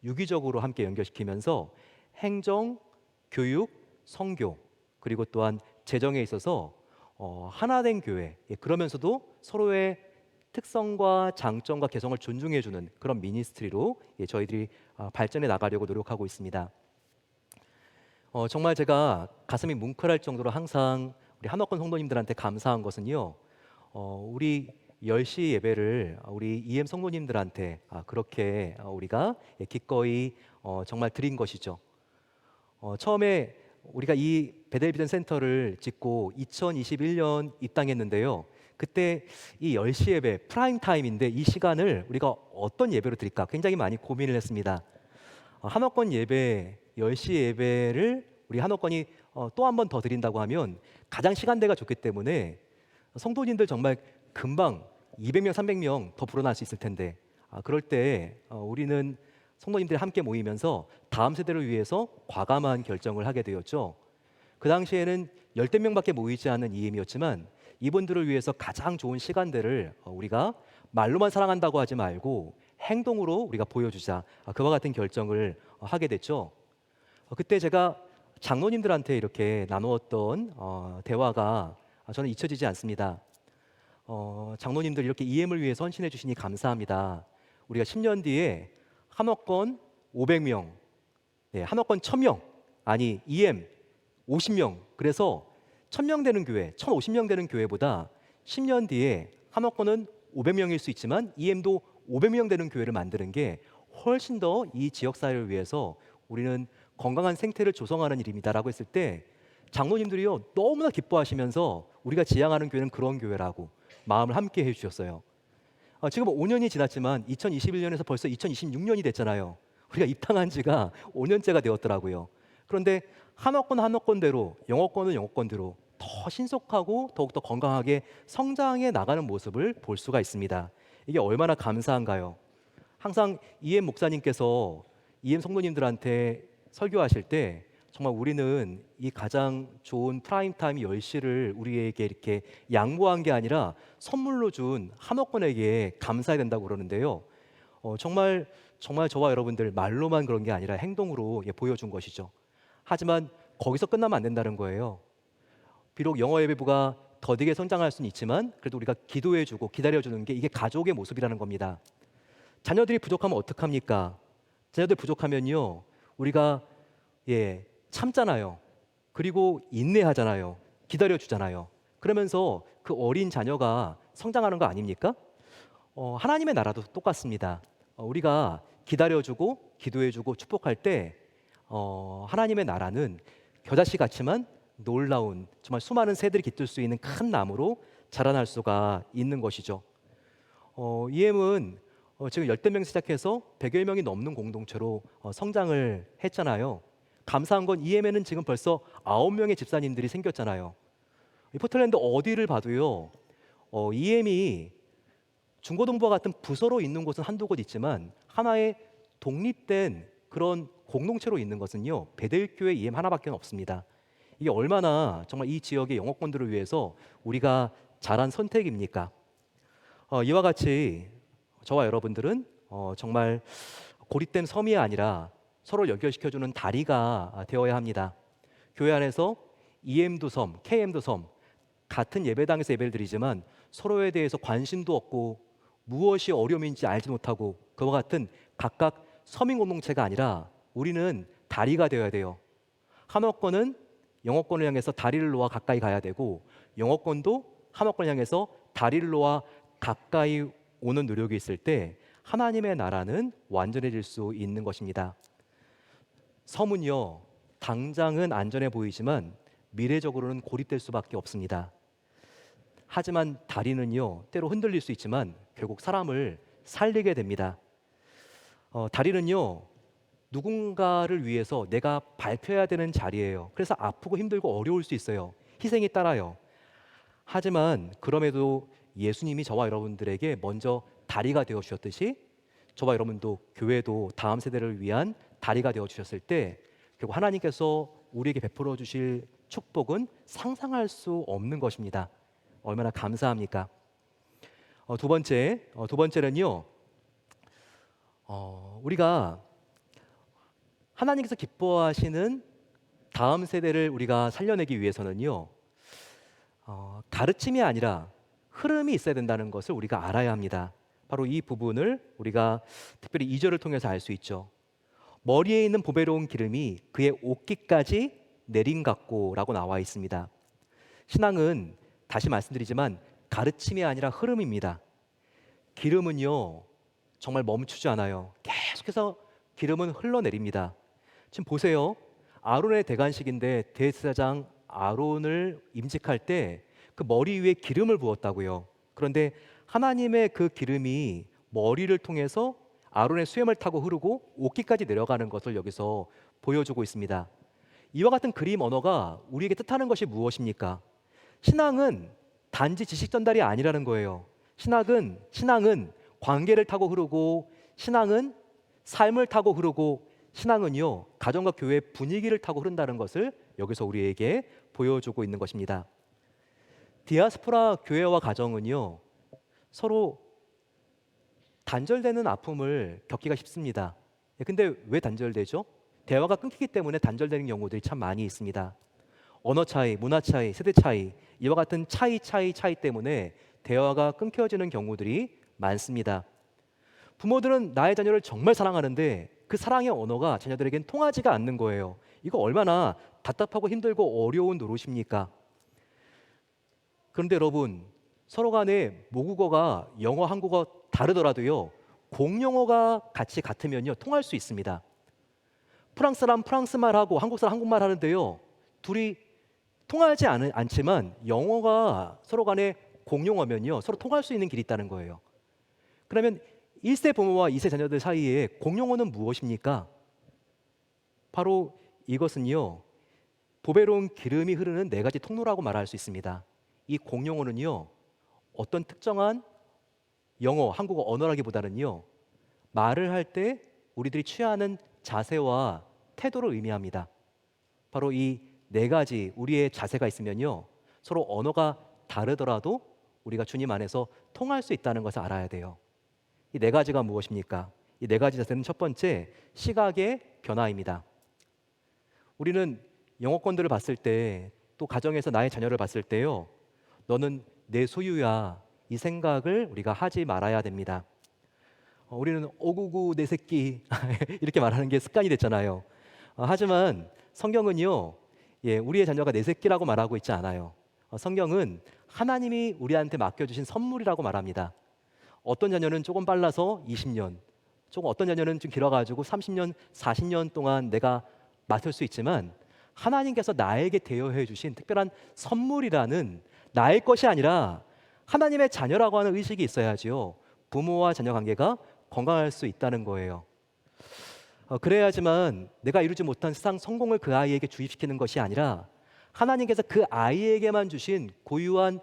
유기적으로 함께 연결시키면서 행정, 교육, 선교 그리고 또한 재정에 있어서 하나된 교회, 그러면서도 서로의 특성과 장점과 개성을 존중해주는 그런 미니스트리로 저희들이 발전해 나가려고 노력하고 있습니다. 정말 제가 가슴이 뭉클할 정도로 항상 우리 한옥권 성도님들한테 감사한 것은요, 우리 10시 예배를 우리 EM 성도님들한테 그렇게 우리가 기꺼이 정말 드린 것이죠. 처음에 우리가 이 베델비전 센터를 짓고 2021년 입당했는데요. 그때 이 10시 예배 프라임 타임인데 이 시간을 우리가 어떤 예배로 드릴까 굉장히 많이 고민을 했습니다. 한옥권 예배 10시 예배를 우리 한옥권이 또 한 번 더 드린다고 하면 가장 시간대가 좋기 때문에 성도님들 정말 금방 200명, 300명 더 불어날 수 있을 텐데 그럴 때 우리는 성도님들이 함께 모이면서 다음 세대를 위해서 과감한 결정을 하게 되었죠. 그 당시에는 열댓 명밖에 모이지 않은 EM이었지만 이분들을 위해서 가장 좋은 시간대를 우리가 말로만 사랑한다고 하지 말고 행동으로 우리가 보여주자, 그와 같은 결정을 하게 됐죠. 그때 제가 장로님들한테 이렇게 나누었던 대화가 저는 잊혀지지 않습니다. 장로님들 이렇게 EM을 위해서 헌신해 주시니 감사합니다. 우리가 10년 뒤에 한옥권 500명, 한옥권 1000명, 아니 EM 50명, 그래서 1000명 되는 교회, 1050명 되는 교회보다 10년 뒤에 한옥권은 500명일 수 있지만 EM도 500명 되는 교회를 만드는 게 훨씬 더 이 지역사회를 위해서 우리는 건강한 생태를 조성하는 일입니다라고 했을 때 장로님들이요 너무나 기뻐하시면서 우리가 지향하는 교회는 그런 교회라고 마음을 함께 해주셨어요. 지금 5년이 지났지만 2021년에서 벌써 2026년이 됐잖아요. 우리가 입당한 지가 5년째가 되었더라고요. 그런데 한옥권 한옥권대로 영어권은 영어권대로 더 신속하고 더욱더 건강하게 성장해 나가는 모습을 볼 수가 있습니다. 이게 얼마나 감사한가요? 항상 EM 목사님께서 EM 성도님들한테 설교하실 때 정말 우리는 이 가장 좋은 프라임타임 10시를 우리에게 이렇게 양보한 게 아니라 선물로 준 한옥권에게 감사해야 된다고 그러는데요. 정말 저와 여러분들 말로만 그런 게 아니라 행동으로 보여준 것이죠. 하지만 거기서 끝나면 안 된다는 거예요. 비록 영어 예배부가 더디게 성장할 수는 있지만 그래도 우리가 기도해주고 기다려주는 게 이게 가족의 모습이라는 겁니다. 자녀들이 부족하면 어떡합니까? 자녀들 부족하면요 우리가 참잖아요. 그리고 인내하잖아요. 기다려주잖아요. 그러면서 그 어린 자녀가 성장하는 거 아닙니까? 하나님의 나라도 똑같습니다. 우리가 기다려주고 기도해주고 축복할 때 하나님의 나라는 겨자씨 같지만 놀라운 정말 수많은 새들이 깃들 수 있는 큰 나무로 자라날 수가 있는 것이죠. EM은 지금 열댓 명 시작해서 100여 명이 넘는 공동체로 성장을 했잖아요. 감사한 건 EM에는 지금 벌써 9명의 집사님들이 생겼잖아요. 이 포틀랜드 어디를 봐도요 EM이 중고등부와 같은 부서로 있는 곳은 한두 곳 있지만 하나의 독립된 그런 공동체로 있는 것은요 베델교회 EM 하나밖에 없습니다. 이게 얼마나 정말 이 지역의 영어권들을 위해서 우리가 잘한 선택입니까? 이와 같이 저와 여러분들은 정말 고립된 섬이 아니라 서로 연결시켜주는 다리가 되어야 합니다. 교회 안에서 EM도 섬, KM도 섬, 같은 예배당에서 예배를 드리지만 서로에 대해서 관심도 없고 무엇이 어려움인지 알지 못하고 그와 같은 각각 서민 공동체가 아니라 우리는 다리가 되어야 돼요. 한옥권은 영어권을 향해서 다리를 놓아 가까이 가야 되고, 영어권도 하나권을 향해서 다리를 놓아 가까이 오는 노력이 있을 때 하나님의 나라는 완전해질 수 있는 것입니다. 섬은요, 당장은 안전해 보이지만 미래적으로는 고립될 수밖에 없습니다. 하지만 다리는요, 때로 흔들릴 수 있지만 결국 사람을 살리게 됩니다. 다리는요, 누군가를 위해서 내가 밟혀야 되는 자리예요. 그래서 아프고 힘들고 어려울 수 있어요. 희생이 따라요. 하지만 그럼에도 예수님이 저와 여러분들에게 먼저 다리가 되어 주셨듯이 저와 여러분도 교회도 다음 세대를 위한 다리가 되어 주셨을 때 결국 하나님께서 우리에게 베풀어 주실 축복은 상상할 수 없는 것입니다. 얼마나 감사합니까? 두 번째는요, 우리가 하나님께서 기뻐하시는 다음 세대를 우리가 살려내기 위해서는요, 가르침이 아니라 흐름이 있어야 된다는 것을 우리가 알아야 합니다. 바로 이 부분을 우리가 특별히 2절을 통해서 알 수 있죠. 머리에 있는 보배로운 기름이 그의 옷깃까지 내림 같고라고 나와 있습니다. 신앙은 다시 말씀드리지만 가르침이 아니라 흐름입니다. 기름은요, 정말 멈추지 않아요. 계속해서 기름은 흘러내립니다. 지금 보세요. 아론의 대관식인데 대제사장 아론을 임직할 때 그 머리 위에 기름을 부었다고요. 그런데 하나님의 그 기름이 머리를 통해서 아론의 수염을 타고 흐르고 옷깃까지 내려가는 것을 여기서 보여주고 있습니다. 이와 같은 그림 언어가 우리에게 뜻하는 것이 무엇입니까? 신앙은 단지 지식 전달이 아니라는 거예요. 신앙은 관계를 타고 흐르고, 신앙은 삶을 타고 흐르고, 신앙은요, 가정과 교회의 분위기를 타고 흐른다는 것을 여기서 우리에게 보여주고 있는 것입니다. 디아스포라 교회와 가정은요, 서로 단절되는 아픔을 겪기가 쉽습니다. 근데 왜 단절되죠? 대화가 끊기기 때문에 단절되는 경우들이 참 많이 있습니다. 언어 차이, 문화 차이, 세대 차이, 이와 같은 차이 때문에 대화가 끊겨지는 경우들이 많습니다. 부모들은 나의 자녀를 정말 사랑하는데 그 사랑의 언어가 자녀들에겐 통하지가 않는 거예요. 이거 얼마나 답답하고 힘들고 어려운 노릇입니까? 그런데 여러분, 서로 간에 모국어가 영어, 한국어 다르더라도요, 공용어가 같으면요, 통할 수 있습니다. 프랑스 사람 프랑스 말하고 한국 사람 한국말 하는데요, 둘이 통하지 않지만 영어가 서로 간에 공용어면요, 서로 통할 수 있는 길이 있다는 거예요. 그러면 1세 부모와 2세 자녀들 사이에 공용어는 무엇입니까? 바로 이것은요, 보배로운 기름이 흐르는 4가지 통로라고 말할 수 있습니다. 이 공용어는요, 어떤 특정한 영어, 한국어 언어라기보다는요, 말을 할 때 우리들이 취하는 자세와 태도를 의미합니다. 바로 이 4가지 우리의 자세가 있으면요, 서로 언어가 다르더라도 우리가 주님 안에서 통할 수 있다는 것을 알아야 돼요. 이 4가지가 무엇입니까? 이 4가지 자세는 첫 번째, 시각의 변화입니다. 우리는 영어권들을 봤을 때, 또 가정에서 나의 자녀를 봤을 때요, 너는 내 소유야, 이 생각을 우리가 하지 말아야 됩니다. 우리는 오구구 내 새끼 이렇게 말하는 게 습관이 됐잖아요. 하지만 성경은요, 우리의 자녀가 내 새끼라고 말하고 있지 않아요. 성경은 하나님이 우리한테 맡겨주신 선물이라고 말합니다. 어떤 자녀는 조금 빨라서 20년, 어떤 자녀는 좀 길어가지고 30년, 40년 동안 내가 맡을 수 있지만, 하나님께서 나에게 대여해 주신 특별한 선물이라는, 나의 것이 아니라 하나님의 자녀라고 하는 의식이 있어야지요, 부모와 자녀 관계가 건강할 수 있다는 거예요. 그래야지만 내가 이루지 못한 세상 성공을 그 아이에게 주입시키는 것이 아니라 하나님께서 그 아이에게만 주신 고유한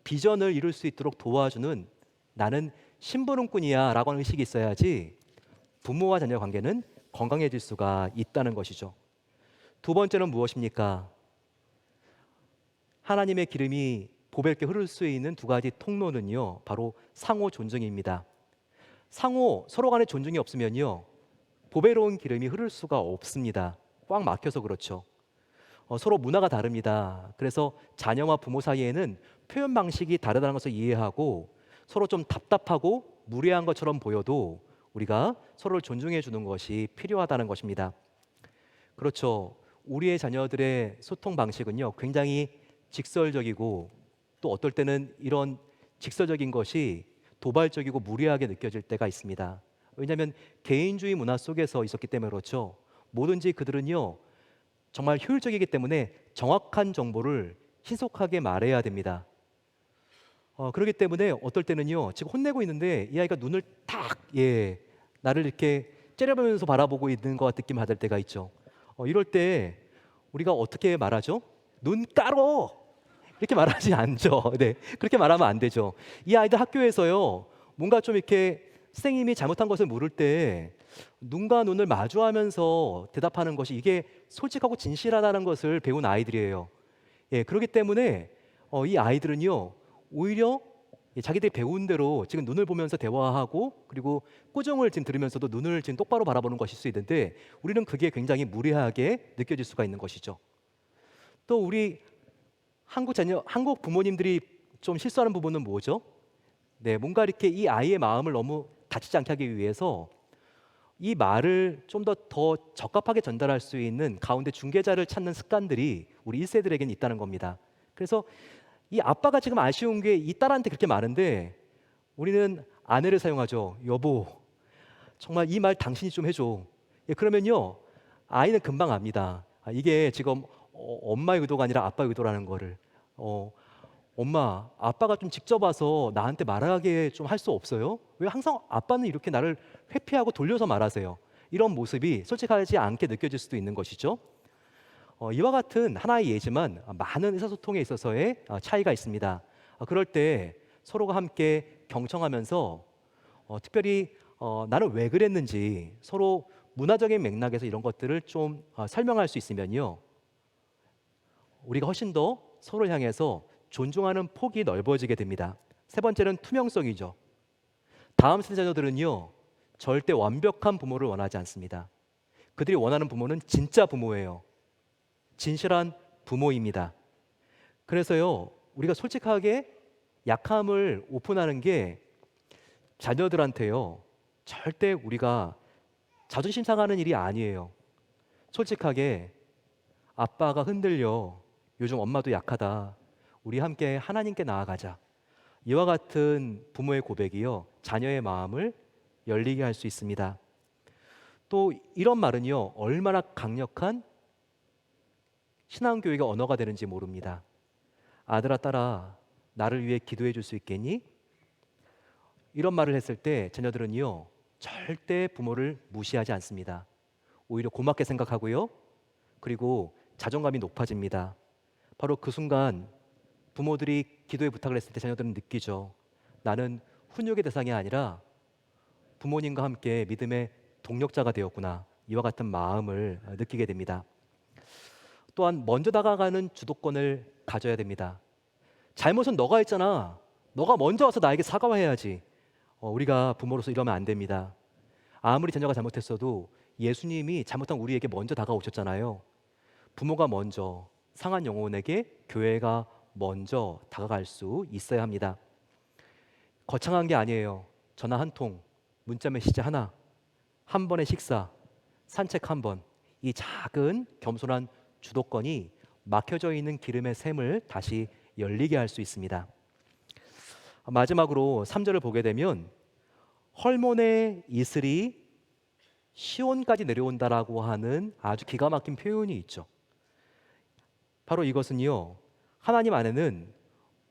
비전을 이룰 수 있도록 도와주는, 나는 심부름꾼이야 라고 하는 의식이 있어야지 부모와 자녀 관계는 건강해질 수가 있다는 것이죠. 두 번째는 무엇입니까? 하나님의 기름이 보배롭게 흐를 수 있는 2가지 통로는요, 바로 상호 존중입니다. 서로 간의 존중이 없으면요, 보배로운 기름이 흐를 수가 없습니다. 꽉 막혀서 그렇죠. 서로 문화가 다릅니다. 그래서 자녀와 부모 사이에는 표현 방식이 다르다는 것을 이해하고, 서로 좀 답답하고 무례한 것처럼 보여도 우리가 서로를 존중해 주는 것이 필요하다는 것입니다. 그렇죠. 우리의 자녀들의 소통 방식은요, 굉장히 직설적이고 또 어떨 때는 이런 직설적인 것이 도발적이고 무리하게 느껴질 때가 있습니다. 왜냐하면 개인주의 문화 속에서 있었기 때문에 그렇죠. 뭐든지 그들은요, 정말 효율적이기 때문에 정확한 정보를 신속하게 말해야 됩니다. 그렇기 때문에 어떨 때는요, 지금 혼내고 있는데 이 아이가 눈을 딱, 나를 이렇게 째려보면서 바라보고 있는 것 같은 느낌 받을 때가 있죠. 이럴 때 우리가 어떻게 말하죠? 눈 깔어! 이렇게 말하지 않죠. 네, 그렇게 말하면 안 되죠. 이 아이들 학교에서요, 뭔가 좀 이렇게 선생님이 잘못한 것을 물을 때 눈과 눈을 마주하면서 대답하는 것이 이게 솔직하고 진실하다는 것을 배운 아이들이에요. 그렇기 때문에 이 아이들은요, 오히려 자기들이 배운 대로 지금 눈을 보면서 대화하고 그리고 꾸중을 지금 들으면서도 눈을 지금 똑바로 바라보는 것일 수 있는데 우리는 그게 굉장히 무례하게 느껴질 수가 있는 것이죠. 또 우리 한국 부모님들이 좀 실수하는 부분은 뭐죠? 네, 뭔가 이렇게 이 아이의 마음을 너무 다치지 않게 하기 위해서 이 말을 좀 더 적합하게 전달할 수 있는 가운데 중개자를 찾는 습관들이 우리 1세들에게는 있다는 겁니다. 그래서 이 아빠가 지금 아쉬운 게 이 딸한테 그렇게 많은데 우리는 아내를 사용하죠. 여보, 정말 이 말 당신이 좀 해줘. 그러면요, 아이는 금방 압니다. 이게 지금 엄마의 의도가 아니라 아빠의 의도라는 거를. 엄마, 아빠가 좀 직접 와서 나한테 말하게 좀 할 수 없어요? 왜 항상 아빠는 이렇게 나를 회피하고 돌려서 말하세요? 이런 모습이 솔직하지 않게 느껴질 수도 있는 것이죠. 이와 같은 하나의 예지만 많은 의사소통에 있어서의 차이가 있습니다. 그럴 때 서로가 함께 경청하면서 특별히 나는 왜 그랬는지 서로 문화적인 맥락에서 이런 것들을 좀 설명할 수 있으면요, 우리가 훨씬 더 서로를 향해서 존중하는 폭이 넓어지게 됩니다. 세 번째는 투명성이죠. 다음 세대 자녀들은요, 절대 완벽한 부모를 원하지 않습니다. 그들이 원하는 부모는 진짜 부모예요. 진실한 부모입니다. 그래서요, 우리가 솔직하게 약함을 오픈하는 게 자녀들한테요, 절대 우리가 자존심 상하는 일이 아니에요. 솔직하게 아빠가 흔들려. 요즘 엄마도 약하다. 우리 함께 하나님께 나아가자. 이와 같은 부모의 고백이요, 자녀의 마음을 열리게 할 수 있습니다. 또 이런 말은요, 얼마나 강력한 신앙교육의 언어가 되는지 모릅니다. 아들아, 딸아, 나를 위해 기도해 줄 수 있겠니? 이런 말을 했을 때 자녀들은요, 절대 부모를 무시하지 않습니다. 오히려 고맙게 생각하고요, 그리고 자존감이 높아집니다. 바로 그 순간 부모들이 기도의 부탁을 했을 때 자녀들은 느끼죠. 나는 훈육의 대상이 아니라 부모님과 함께 믿음의 동력자가 되었구나. 이와 같은 마음을 느끼게 됩니다. 또한 먼저 다가가는 주도권을 가져야 됩니다. 잘못은 너가 했잖아. 너가 먼저 와서 나에게 사과해야지. 우리가 부모로서 이러면 안 됩니다. 아무리 자녀가 잘못했어도 예수님이 잘못한 우리에게 먼저 다가오셨잖아요. 부모가 먼저, 상한 영혼에게 교회가 먼저 다가갈 수 있어야 합니다. 거창한 게 아니에요. 전화 한 통, 문자 메시지 하나, 한 번의 식사, 산책 한 번, 이 작은 겸손한 주도권이 막혀져 있는 기름의 샘을 다시 열리게 할 수 있습니다. 마지막으로 3절을 보게 되면 헐몬의 이슬이 시온까지 내려온다라고 하는 아주 기가 막힌 표현이 있죠. 바로 이것은요, 하나님 안에는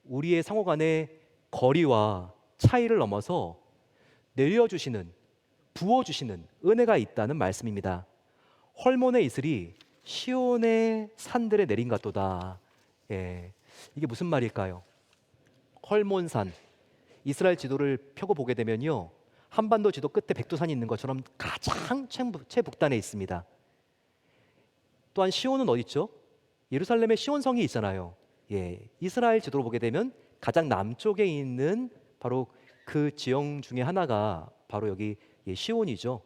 우리의 상호 간의 거리와 차이를 넘어서 내려주시는, 부어주시는 은혜가 있다는 말씀입니다. 헐몬의 이슬이 시온의 산들에 내린 같도다. 이게 무슨 말일까요? 헐몬산, 이스라엘 지도를 펴고 보게 되면요, 한반도 지도 끝에 백두산이 있는 것처럼 가장 최북단에 있습니다. 또한 시온은 어디 있죠? 예루살렘에 시온성이 있잖아요. 이스라엘 지도로 보게 되면 가장 남쪽에 있는 바로 그 지형 중에 하나가 바로 여기 시온이죠.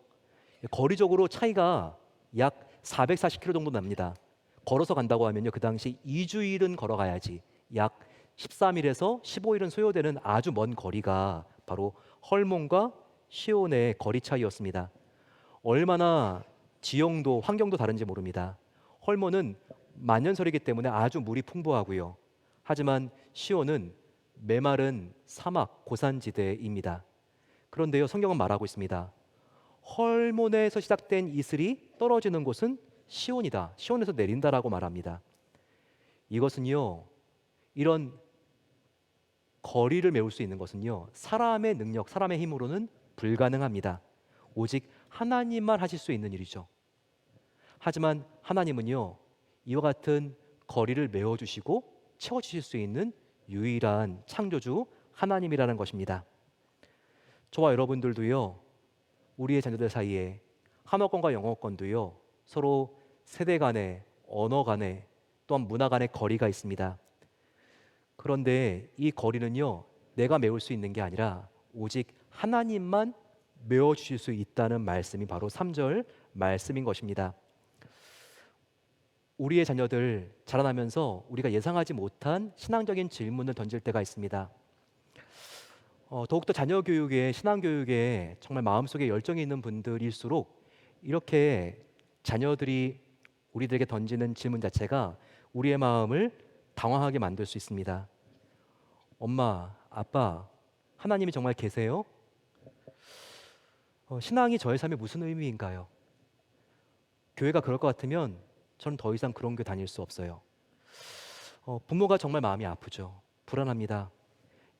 거리적으로 차이가 약 440km 정도 납니다. 걸어서 간다고 하면요, 그 당시 2주일은 걸어가야지 약 13일에서 15일은 소요되는 아주 먼 거리가 바로 헐몬과 시온의 거리 차이였습니다. 얼마나 지형도 환경도 다른지 모릅니다. 헐모는 만년설이기 때문에 아주 물이 풍부하고요. 하지만 시온은 메마른 사막 고산지대입니다. 그런데요, 성경은 말하고 있습니다. 헐몬에서 시작된 이슬이 떨어지는 곳은 시온이다. 시온에서 내린다라고 말합니다. 이것은요, 이런 거리를 메울 수 있는 것은요, 사람의 능력, 사람의 힘으로는 불가능합니다. 오직 하나님만 하실 수 있는 일이죠. 하지만 하나님은요, 이와 같은 거리를 메워주시고 채워주실 수 있는 유일한 창조주 하나님이라는 것입니다. 저와 여러분들도요, 우리의 자녀들 사이에 한어권과 영어권도요, 서로 세대 간에, 언어 간에, 또한 문화 간의 거리가 있습니다. 그런데 이 거리는요, 내가 메울 수 있는 게 아니라 오직 하나님만 메워주실 수 있다는 말씀이 바로 3절 말씀인 것입니다. 우리의 자녀들 자라나면서 우리가 예상하지 못한 신앙적인 질문을 던질 때가 있습니다. 더욱더 자녀 교육에, 신앙 교육에 정말 마음속에 열정이 있는 분들일수록 이렇게 자녀들이 우리들에게 던지는 질문 자체가 우리의 마음을 당황하게 만들 수 있습니다. 엄마, 아빠, 하나님이 정말 계세요? 신앙이 저의 삶에 무슨 의미인가요? 교회가 그럴 것 같으면 저는 더 이상 그런 교회 다닐 수 없어요. 부모가 정말 마음이 아프죠. 불안합니다.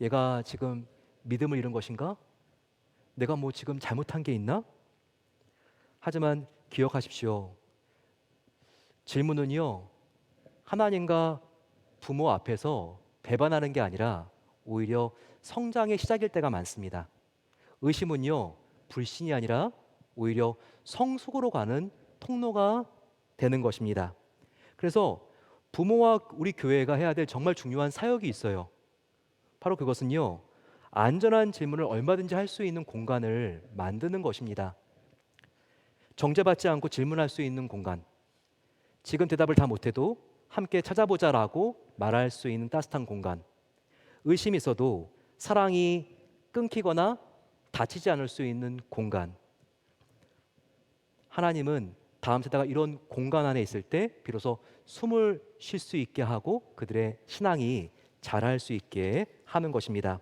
얘가 지금 믿음을 잃은 것인가? 내가 뭐 지금 잘못한 게 있나? 하지만 기억하십시오. 질문은요, 하나님과 부모 앞에서 배반하는 게 아니라 오히려 성장의 시작일 때가 많습니다. 의심은요, 불신이 아니라 오히려 성숙으로 가는 통로가 되는 것입니다. 그래서 부모와 우리 교회가 해야 될 정말 중요한 사역이 있어요. 바로 그것은요, 안전한 질문을 얼마든지 할 수 있는 공간을 만드는 것입니다. 정죄받지 않고 질문할 수 있는 공간, 지금 대답을 다 못해도 함께 찾아보자라고 말할 수 있는 따뜻한 공간, 의심이 있어도 사랑이 끊기거나 다치지 않을 수 있는 공간. 하나님은 다음 세대가 이런 공간 안에 있을 때 비로소 숨을 쉴 수 있게 하고 그들의 신앙이 자랄 수 있게 하는 것입니다.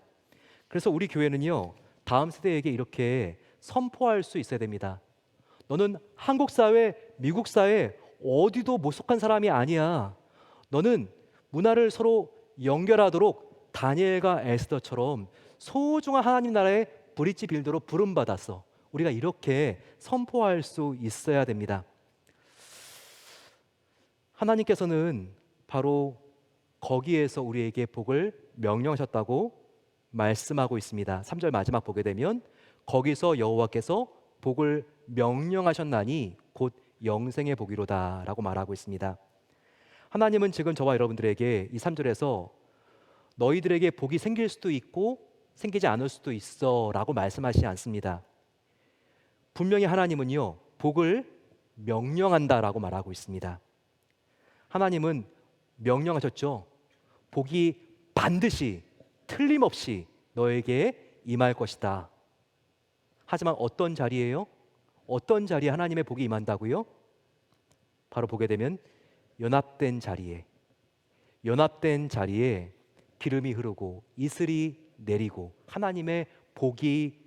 그래서 우리 교회는요, 다음 세대에게 이렇게 선포할 수 있어야 됩니다. 너는 한국 사회, 미국 사회 어디도 못 속한 사람이 아니야. 너는 문화를 서로 연결하도록 다니엘과 에스더처럼 소중한 하나님 나라의 브릿지 빌더로 부름받았어. 우리가 이렇게 선포할 수 있어야 됩니다. 하나님께서는 바로 거기에서 우리에게 복을 명령하셨다고 말씀하고 있습니다. 3절 마지막 보게 되면 거기서 여호와께서 복을 명령하셨나니 곧 영생의 복이로다 라고 말하고 있습니다. 하나님은 지금 저와 여러분들에게 이 3절에서 너희들에게 복이 생길 수도 있고 생기지 않을 수도 있어 라고 말씀하시지 않습니다. 분명히 하나님은요, 복을 명령한다라고 말하고 있습니다. 하나님은 명령하셨죠. 복이 반드시 틀림없이 너에게 임할 것이다. 하지만 어떤 자리예요? 어떤 자리에 하나님의 복이 임한다고요? 바로 보게 되면 연합된 자리에 기름이 흐르고 이슬이 내리고 하나님의 복이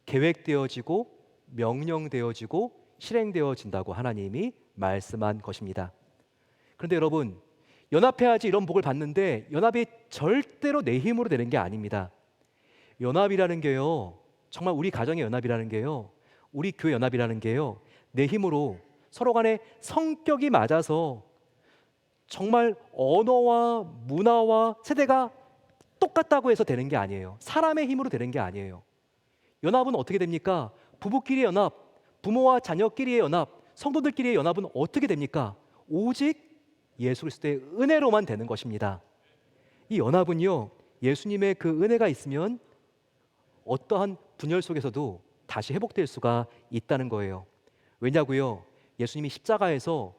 계획되어지고 명령되어지고 실행되어진다고 하나님이 말씀한 것입니다. 그런데 여러분, 연합해야지 이런 복을 받는데 연합이 절대로 내 힘으로 되는 게 아닙니다. 연합이라는 게요, 정말 우리 가정의 연합이라는 게요, 우리 교회 연합이라는 게요, 내 힘으로 서로 간에 성격이 맞아서 정말 언어와 문화와 세대가 똑같다고 해서 되는 게 아니에요. 사람의 힘으로 되는 게 아니에요. 연합은 어떻게 됩니까? 부부끼리의 연합, 부모와 자녀끼리의 연합, 성도들끼리의 연합은 어떻게 됩니까? 오직 예수 그리스도의 은혜로만 되는 것입니다. 이 연합은요, 예수님의 그 은혜가 있으면 어떠한 분열 속에서도 다시 회복될 수가 있다는 거예요. 왜냐고요? 예수님이 십자가에서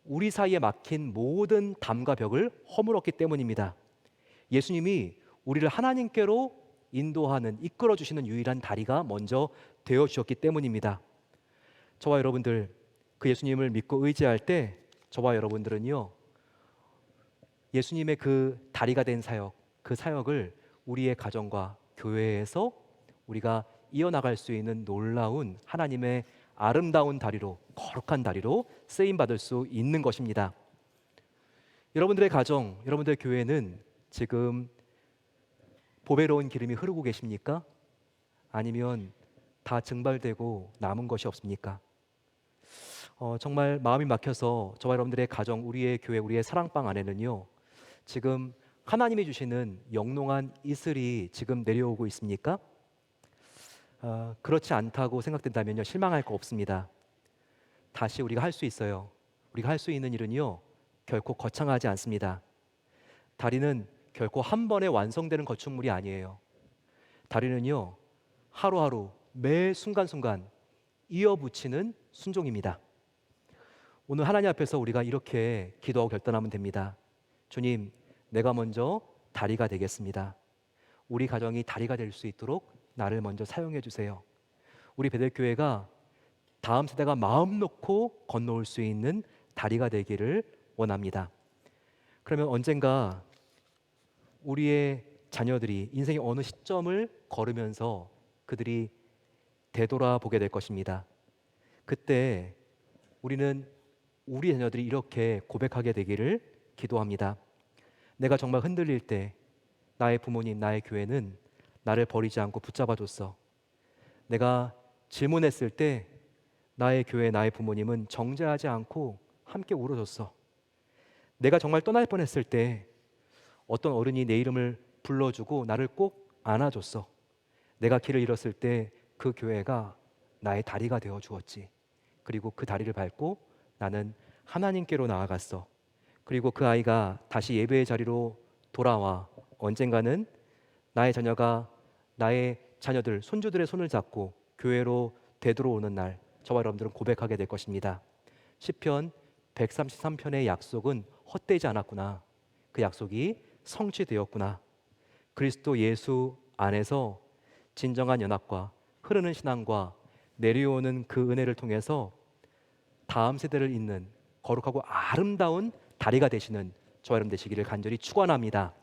우리 사이에 막힌 모든 담과 벽을 허물었기 때문입니다. 예수님이 우리를 하나님께로 인도하는, 이끌어 주시는 유일한 다리가 먼저 되어 주셨기 때문입니다. 저와 여러분들 그 예수님을 믿고 의지할 때 저와 여러분들은요, 예수님의 그 다리가 된 사역, 그 사역을 우리의 가정과 교회에서 우리가 이어나갈 수 있는 놀라운 하나님의 아름다운 다리로, 거룩한 다리로 쓰임 받을 수 있는 것입니다. 여러분들의 가정, 여러분들의 교회는 지금 보배로운 기름이 흐르고 계십니까? 아니면 다 증발되고 남은 것이 없습니까? 정말 마음이 막혀서 저와 여러분들의 가정, 우리의 교회, 우리의 사랑방 안에는요, 지금 하나님이 주시는 영롱한 이슬이 지금 내려오고 있습니까? 그렇지 않다고 생각된다면요, 실망할 거 없습니다. 다시 우리가 할 수 있어요. 우리가 할 수 있는 일은요, 결코 거창하지 않습니다. 다리는 결코 한 번에 완성되는 건축물이 아니에요. 다리는요, 하루하루 매 순간순간 이어붙이는 순종입니다. 오늘 하나님 앞에서 우리가 이렇게 기도하고 결단하면 됩니다. 주님, 내가 먼저 다리가 되겠습니다. 우리 가정이 다리가 될 수 있도록 나를 먼저 사용해 주세요. 우리 베델교회가 다음 세대가 마음 놓고 건너올 수 있는 다리가 되기를 원합니다. 그러면 언젠가 우리의 자녀들이 인생의 어느 시점을 걸으면서 그들이 되돌아보게 될 것입니다. 그때 우리는 우리 자녀들이 이렇게 고백하게 되기를 기도합니다. 내가 정말 흔들릴 때 나의 부모님, 나의 교회는 나를 버리지 않고 붙잡아줬어. 내가 질문했을 때 나의 교회, 나의 부모님은 정죄하지 않고 함께 울어줬어. 내가 정말 떠날 뻔했을 때 어떤 어른이 내 이름을 불러주고 나를 꼭 안아줬어. 내가 길을 잃었을 때 그 교회가 나의 다리가 되어 주었지. 그리고 그 다리를 밟고 나는 하나님께로 나아갔어. 그리고 그 아이가 다시 예배의 자리로 돌아와 언젠가는 나의 자녀가 나의 자녀들, 손주들의 손을 잡고 교회로 되돌아오는 날, 저와 여러분들은 고백하게 될 것입니다. 시편 133편의 약속은 헛되지 않았구나. 그 약속이 성취되었구나. 그리스도 예수 안에서 진정한 연합과 흐르는 신앙과 내려오는 그 은혜를 통해서 다음 세대를 잇는 거룩하고 아름다운 다리가 되시는 저와 여러분 되시기를 간절히 축원합니다.